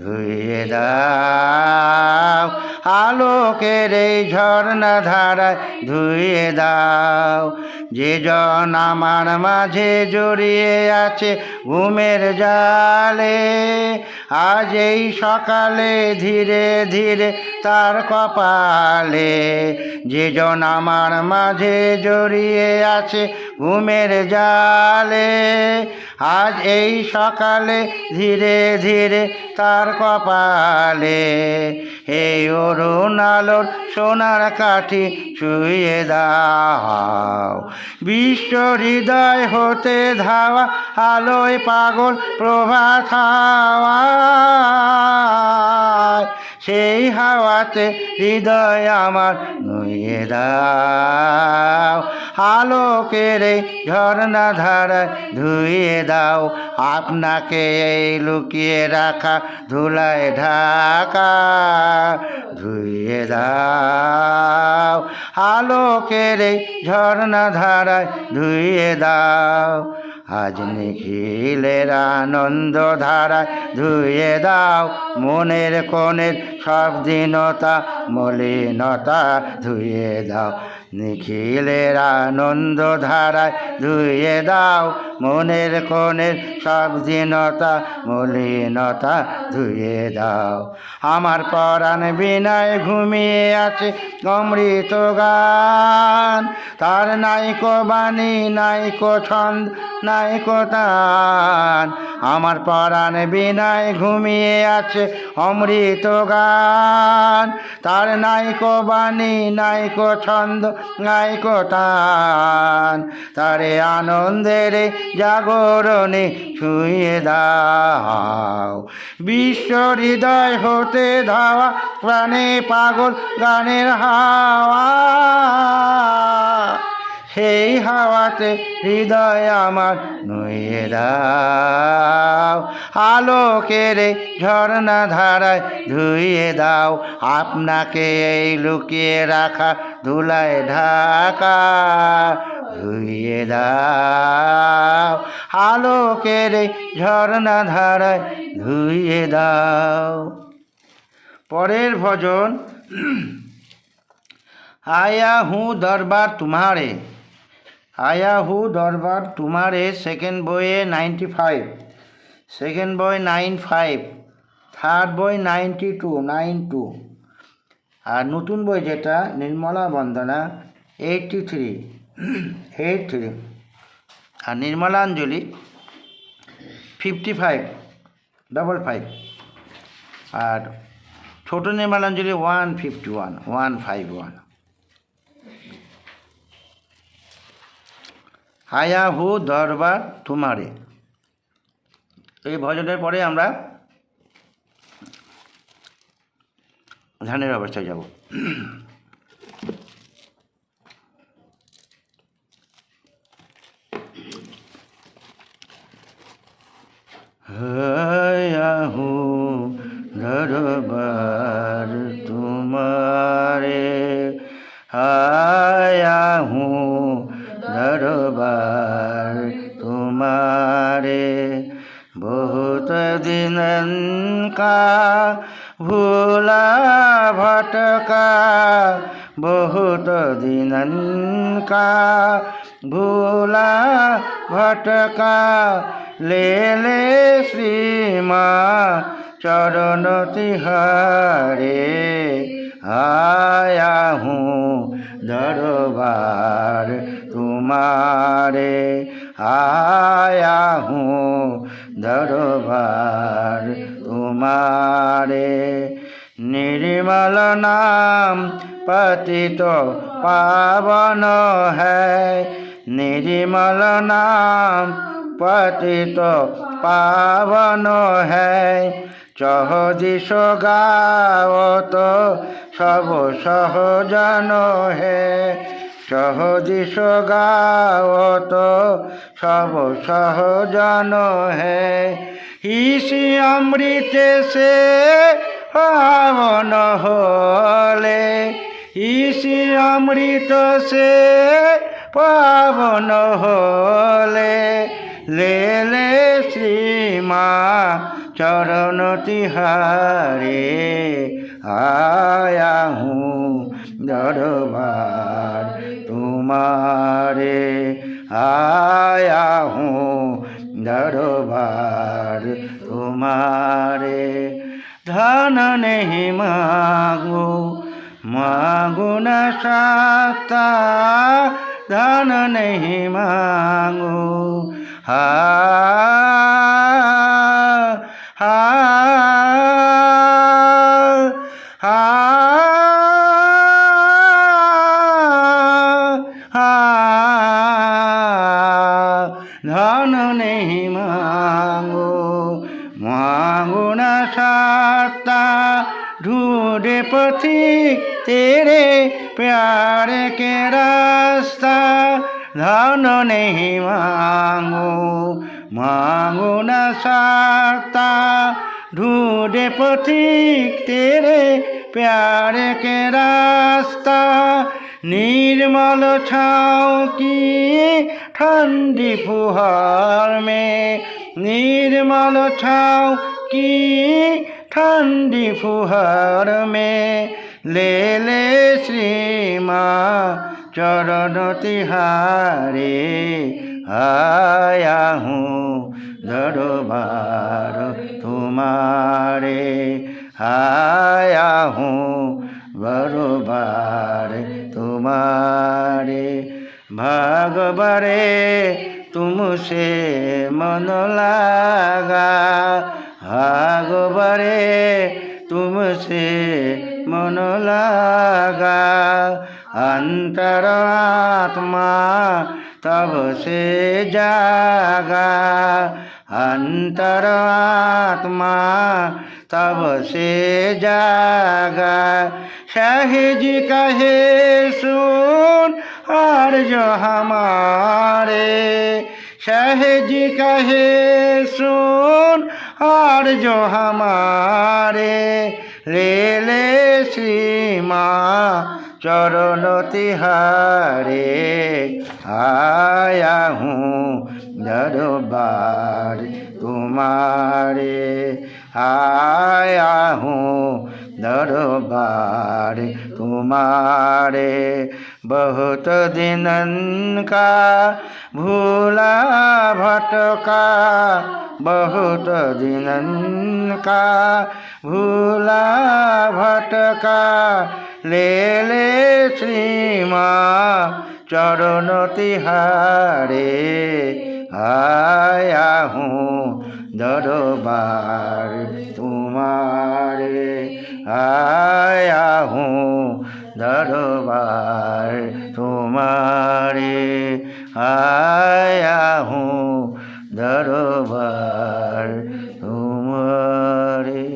ধুইয়ে দাও আলোকের এই ঝর্ণা ধারায় ধুইয়ে দাও। যে জন আমার মাঝে জড়িয়ে আছে ঘুমের জালে, আজ এই সকালে ধীরে ধীরে তার কপালে, যে জন আমার মাঝে জড়িয়ে আছে ঘুমের জালে, আজ এই সকালে ধীরে ধীরে তার কপালে এই অরুণ আলোর সোনার কাঠি ছুঁয়ে দাও। বিশ্ব হৃদয় হতে ধাওয়া আলোয় পাগল প্রভাত হাওয়ায়, সেই হাওয়াতে হৃদয় আমার নুইয়ে দাও আলোকের এই ঝর্ণা ধারায় ধুইয়ে দাও আপনাকে এই লুকিয়ে রাখা ধুলায় ঢাকা, ধুইয়ে দাও আলোকের এই ঝর্ণা ধারায় ধুইয়ে দাও। আজ নিখিলের আনন্দ ধারায় ধুইয়ে দাও মনের কোণের সব দীনতা মলিনতা ধুইয়ে দাও, নিখিলের আনন্দ ধারায় ধুইয়ে দাও মনের কোণের সব দীনতা মলিনতা ধুইয়ে দাও। আমার পরাণ বিনায় ঘুমিয়ে আছে অমৃত গান, তার নাইকো বাণী নাইকো ছন্দ নাইকো তান, আমার পরাণ বিনায় ঘুমিয়ে আছে অমৃত গান, তার নাইকো বাণী নাইকো ছন্দ নাইকো তান, তারে আনন্দের জাগরণে ছুঁয়ে দাও। বিশ্ব হৃদয় হতে ধাওয়া প্রাণে পাগল গানের হাওয়া, সেই হাওয়াতে হৃদয় আমার নুইয়ে দাও আলোকের ঝর্ণা ধারায় ধুইয়ে দাও আপনাকে এই লুকিয়ে রাখা ধুলায় ঢাকা, ধুইয়ে দাও আলোকের ঝর্ণা ধারায় ধুইয়ে দাও। পরের ভজন आया हूँ दरबार तुम्हारे, आया हूँ दरबार तुम्हारे, सेकेंड বইয়ে 95, সেকেন্ড বই 95, থার্ড বই 92 আর নতুন বই যেটা নির্মলা বন্দনা 83 আর নির্মলাঞ্জলি 55 আর ছোট নির্মলাঞ্জলি 151 আয়া হু দরবার তোমারে। এই ভজনের পরে আমরা ধ্যানের অবস্থায় যাব। आया हूँ दरबार तुम्हारे, आया हूँ दरबार तुम्हारे, बहुत दिन का भूला भटका, बहुत दिन का भूला भटका, ले ले श्री माँ चरण तिहारे, आया हूँ दरबार तुम्हारे, आया हूँ दरबार तुम्हारे। निर्मल नाम पतित पावन है, निर्मल नाम पतित पावन है, चौदिश गाओ तो सब सहजन है, सहदिश गावत सब सहजन है। इस अमृत से पावन होले, इस अमृत से पावन होले। ले ले श्री माँ चरण तिहारे, आया हूँ दरबार तुम्हारे, आया हूँ दरबार तुम्हारे। धन नहीं मांगू मांगू न सकता, धन नहीं मांगू, हा हा हा हा। धन नहीं मांगो मांगो न सकता, ढूंढे पथी तेरे प्यार के रास्ता। धन नहीं मांगो मांगो न सकता, ढूंढे पथिक तेरे प्यार के रास्ता। निर्मल छाँव की ठंडी फुहार में, निर्मल छाँव की ठंडी फुहार में। ले ले श्री माँ चरण तिहारे, आया हूँ दरबार तुम्हारे, आया हूँ दरबार तुम्हारे। भागवरे तुमसे मन लागा, भागवरे तुमसे मन लागा। अंतरात्मा तब से जागा, अंतरात्मा तब से जागा। सहज कहे सुन और जो हमारे, सहज कहे सुन और जो हमारे। ले ले श्री माँ चरण तिहारे, आया हूँ दरबार तुम्हारे, आया हूँ दरबार तुम्हारे। बहुत दिनन का भूला भटका, बहुत दिनन का भूला भटका। ले ले श्री माँ चरण तिहारे, आया हूँ दरबार तुम्हारे, आया हूँ दरबार तुम्हारे, आया हूँ दरबार तुम्हारे।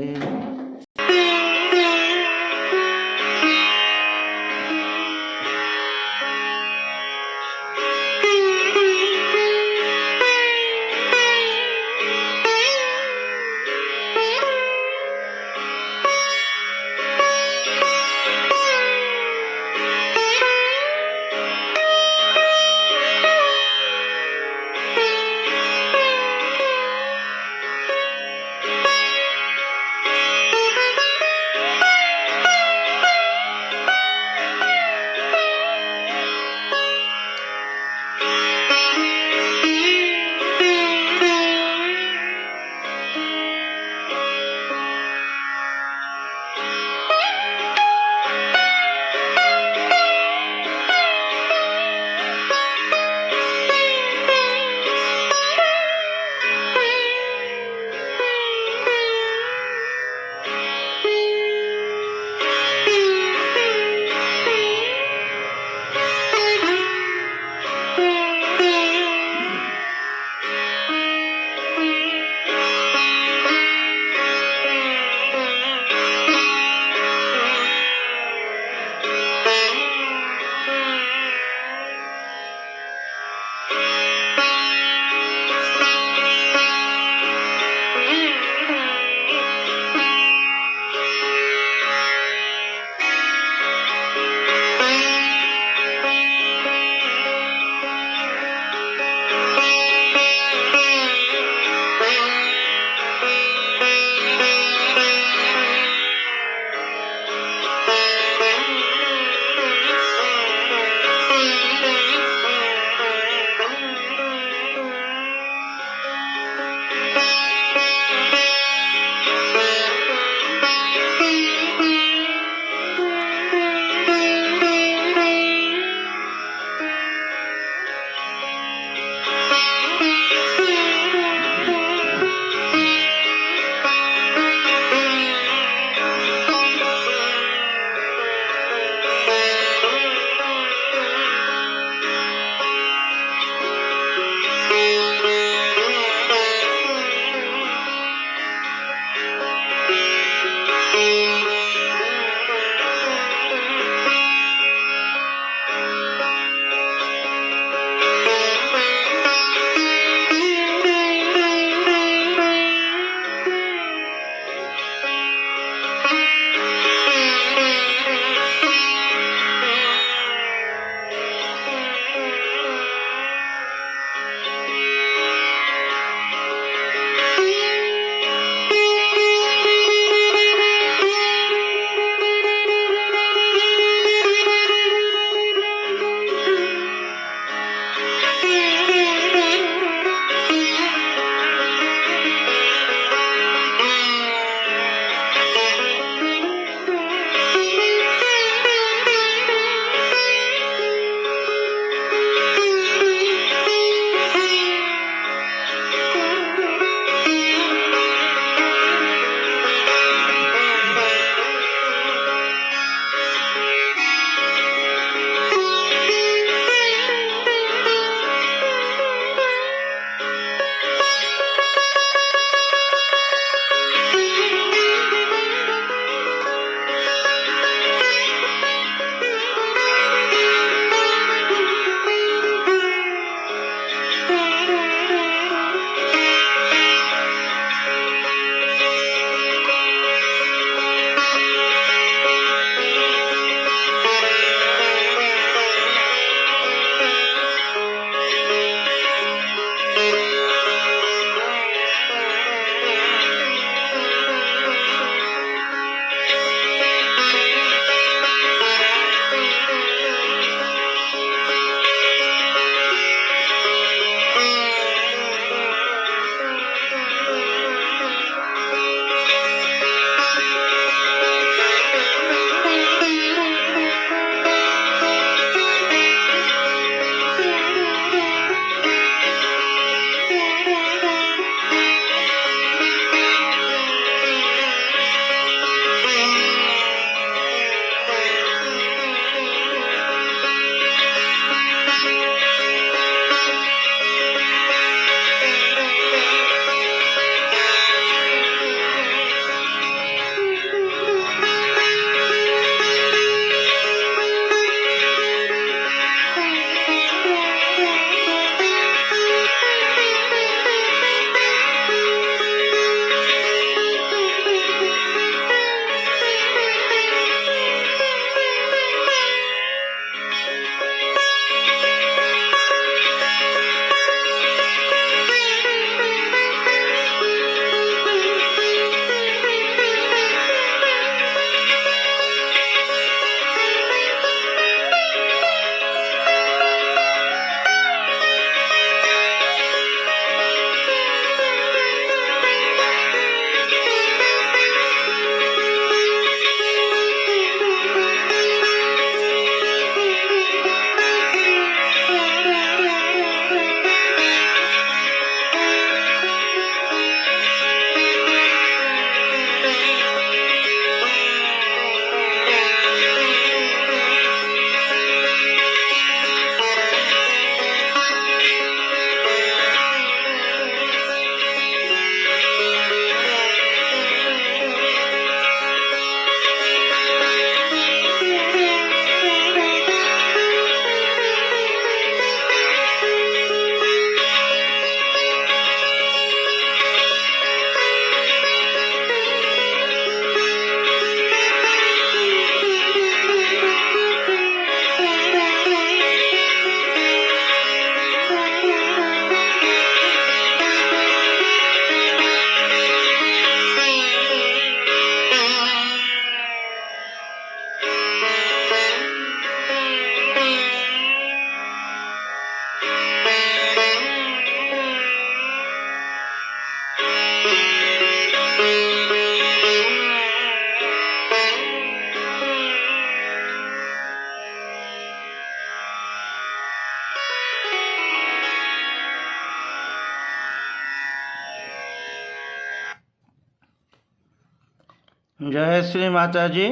জয় শ্রী মাতাজি।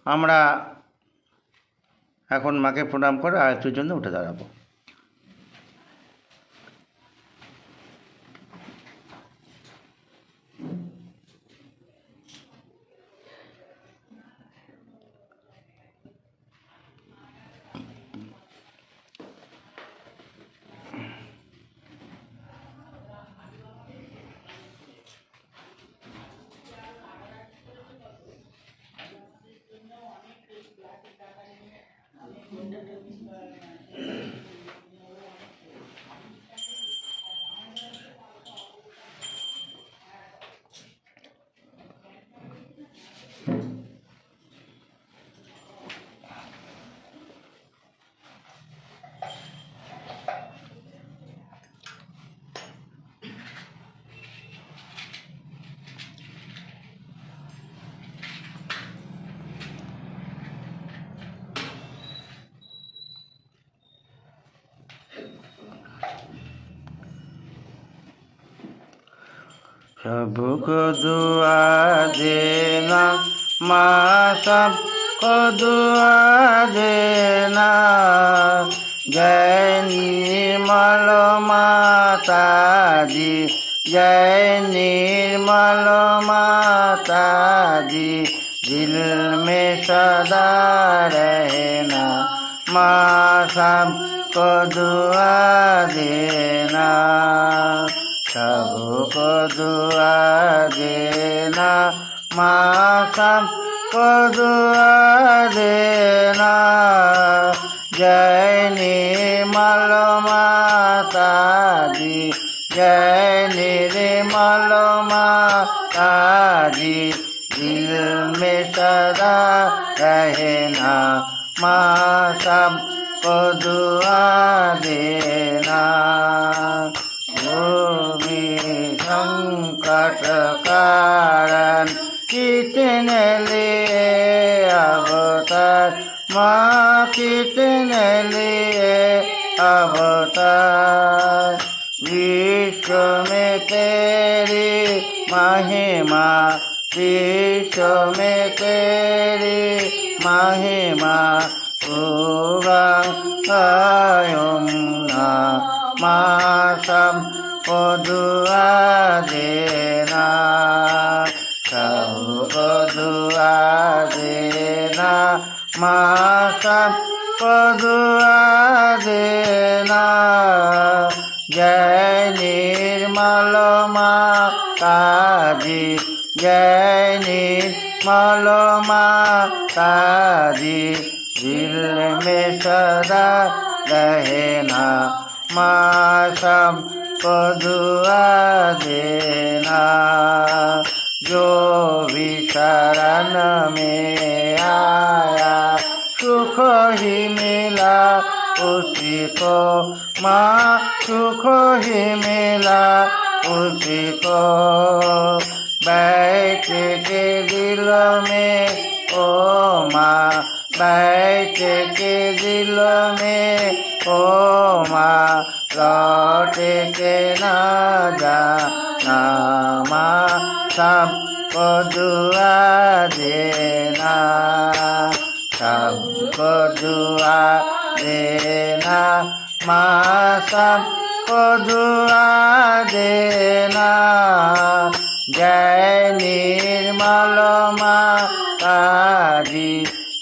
আমরা এখন মাকে প্রণাম করে আরতির জন্য উঠে দাঁড়াবো। सबको दुआ देना माँ, सबको दुआ देना। जय निर्मल माता जी, जय निर्मल माता जी, दिल में सदा रहना माँ, सबको दुआ देना। सबको दुआ देना माँ, सबको दुआ देना। जय निर्मल माता जी, जय निर्मल माता जी, दिल में सदा रहना माँ, सबको दुआ देना। जो भी संकट कारण कितने लिए अवतार माँ, कितने लिए अवतार। विश्व में तेरी महिमा, विश्व में तेरी महिमा, होगा यमुना माँ, सबको दुआ देना। सबको दुआ देना माँ, सबको दुआ देना। जय निर्मल माता जी, जय निर्मल माता जी, दिल में सदा रहना माँ, सबको दुआ देना। जो भी शरण में आया सुख ही मिला उसी को माँ, सुख ही मिला उसी को। बैठ के दिल में ओ माँ, बैठ के दिल में ओ माँ, लौट के ना जाना माँ, सबको दुआ देना। सबको दुआ देना माँ, सबको दुआ देना। जय निर्मल माता जी,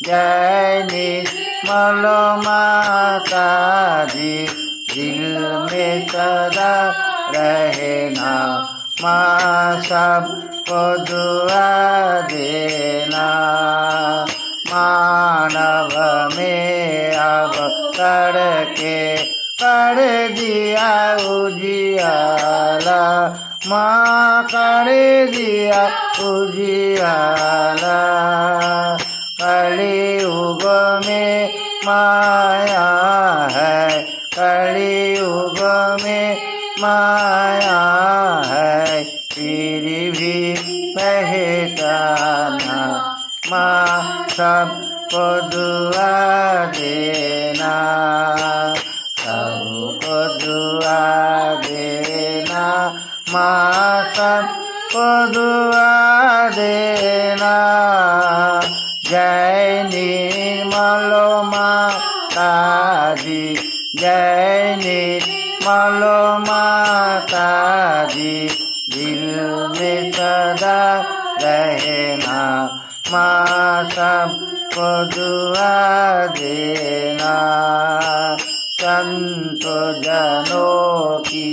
जय निर्मल माता जी, दिल में सदा रहना माँ, सबको दुआ देना। मानव में अब करके कर दिया उजियाला माँ, कर दिया उजियाला। कलियुग में माया है, कलियुग में माया है, फिर भी पहचाना माँ, सबको दुआ देना। सबको दुआ देना माँ, सबको दुआ देना। माता दी, जय निर्मल माता दी, दिल में सदा रहना माँ सबको दुआ देना। संत जनों की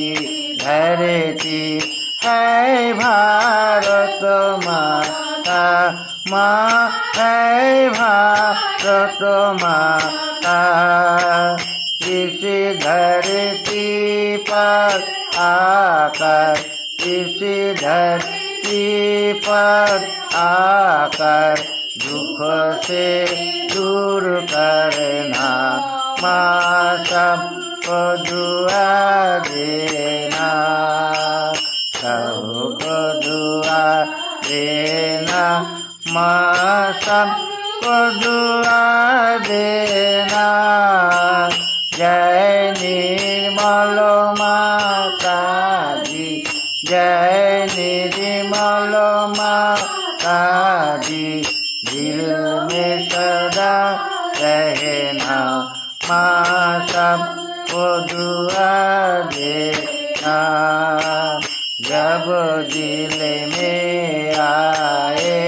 धरती है भारत माता, माँ है भारत माता। इस धरती पर आकर, इस धरती पर आकर दुख से दूर करना माँ सबको दुआ देना, सबको दुआ देना माँ सबको दुआ देना। जय निर्मल माता दी, जय निर्मल माता दी, दिल में सदा रहना माँ सबको दुआ देना। जब दिल में आए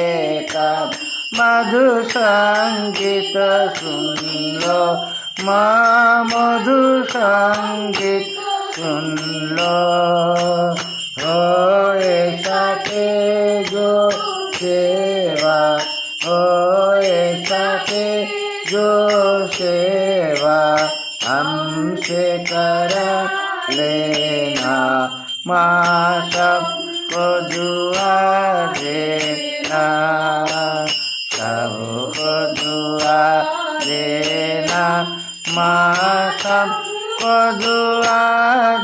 तब मधुर संगीत सुन लो माँ, मधुर संगीत सुन लो। होए सके जो सेवा, होए सके जो सेवा हमसे कर लेना माँ सबको दुआ देना, सबको दुआ देना माँ सबको दुआ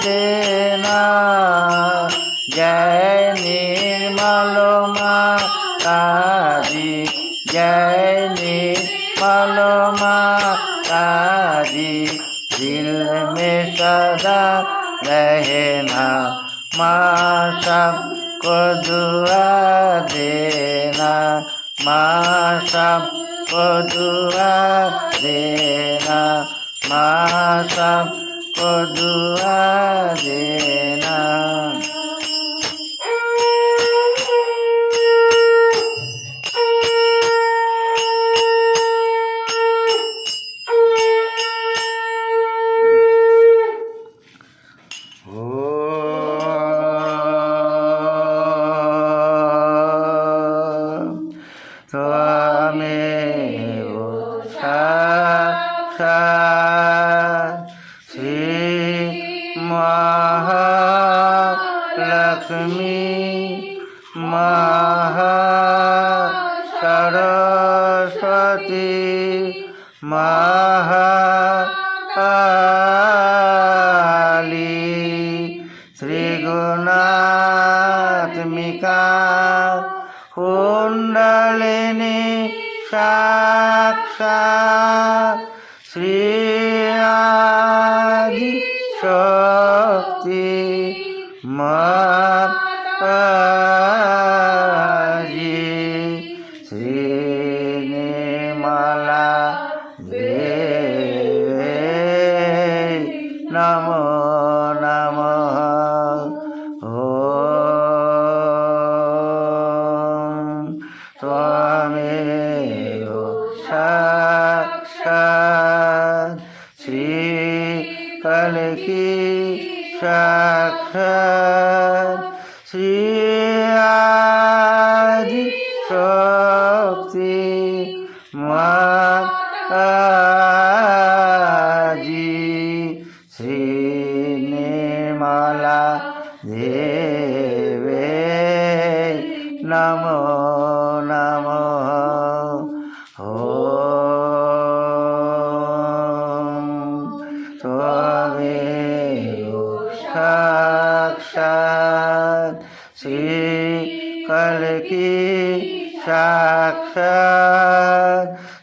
देना। जय निर्मल माता दी, जय निर्मल माता दी, दिल में सदा रहना माँ सबको दुआ देना, माँ सबको दुआ देना, माँ सबको दुआ देना। त्वमेव साक्षात् श्री महालक्ष्मी महासरस्वती महाकाली त्रिगुणात्मिका कुंडलिनी साक्षात् श्री आदि शक्ति माताजी श्री निर्मला देवी नमो नमः। ओम त्वमेव साक्षात् श्री कल्की साक्षात् श्री आदि शक्ति माताजी श्री निर्मला देवी नमो नमः। ओम त्वमेव साक्षात् श्री कल्की साक्षात्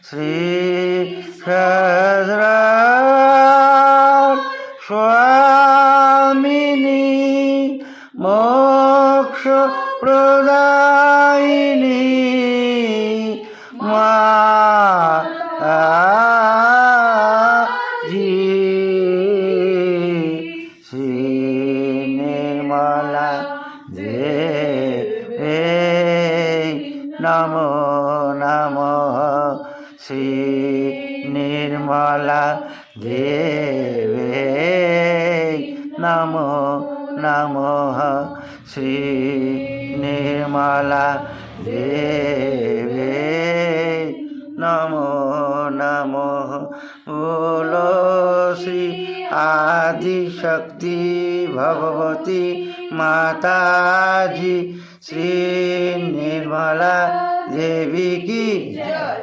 श्री सहस्रार स्वामिनी मोक्ष प्रदायिनी माता निर्मला देवे नमो नमः श्री निर्मला देवे नमो नमः। बोलो श्री आदिशक्ति भगवती माता जी श्री निर्मला देवी की जय।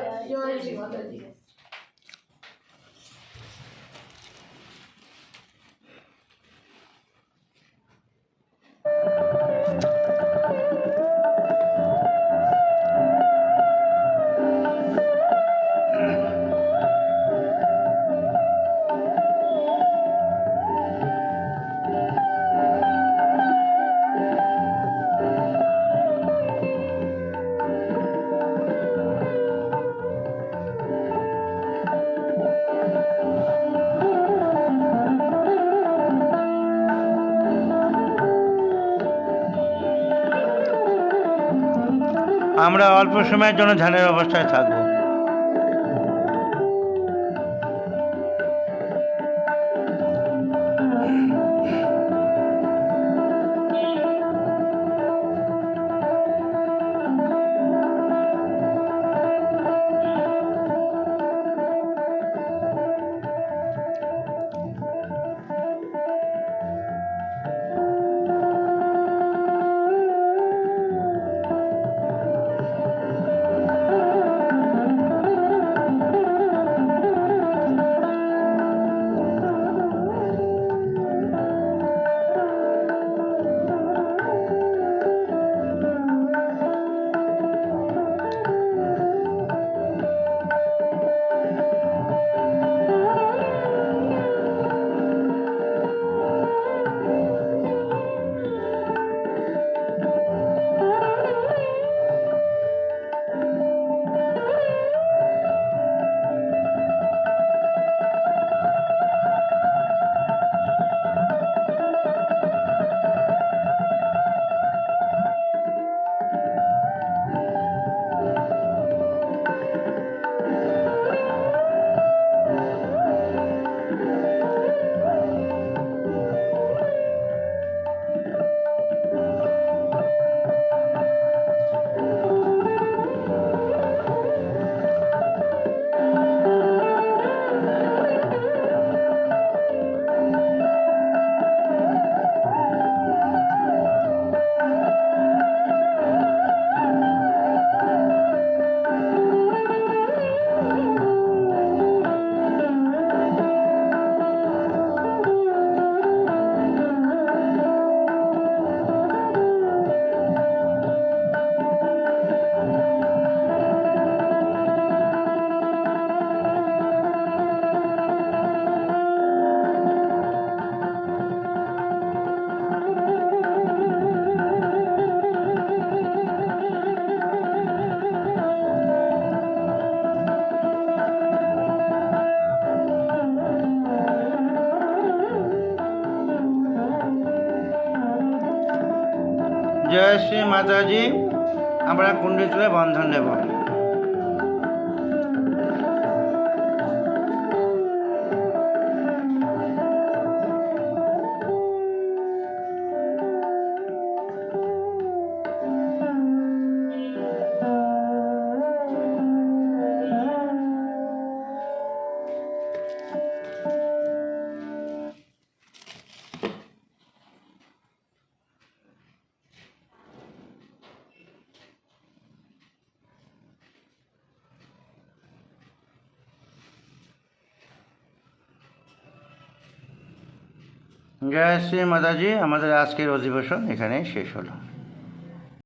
আমরা অল্প সময়ের জন্য ধ্যানের অবস্থায় থাকব। जय श्री माता जी। আমরা কুণ্ডি তুলে বন্ধন নেব। জয় শ্রী মাতাজি। আমাদের আজকের অধিবেশন এখানেই শেষ হলো।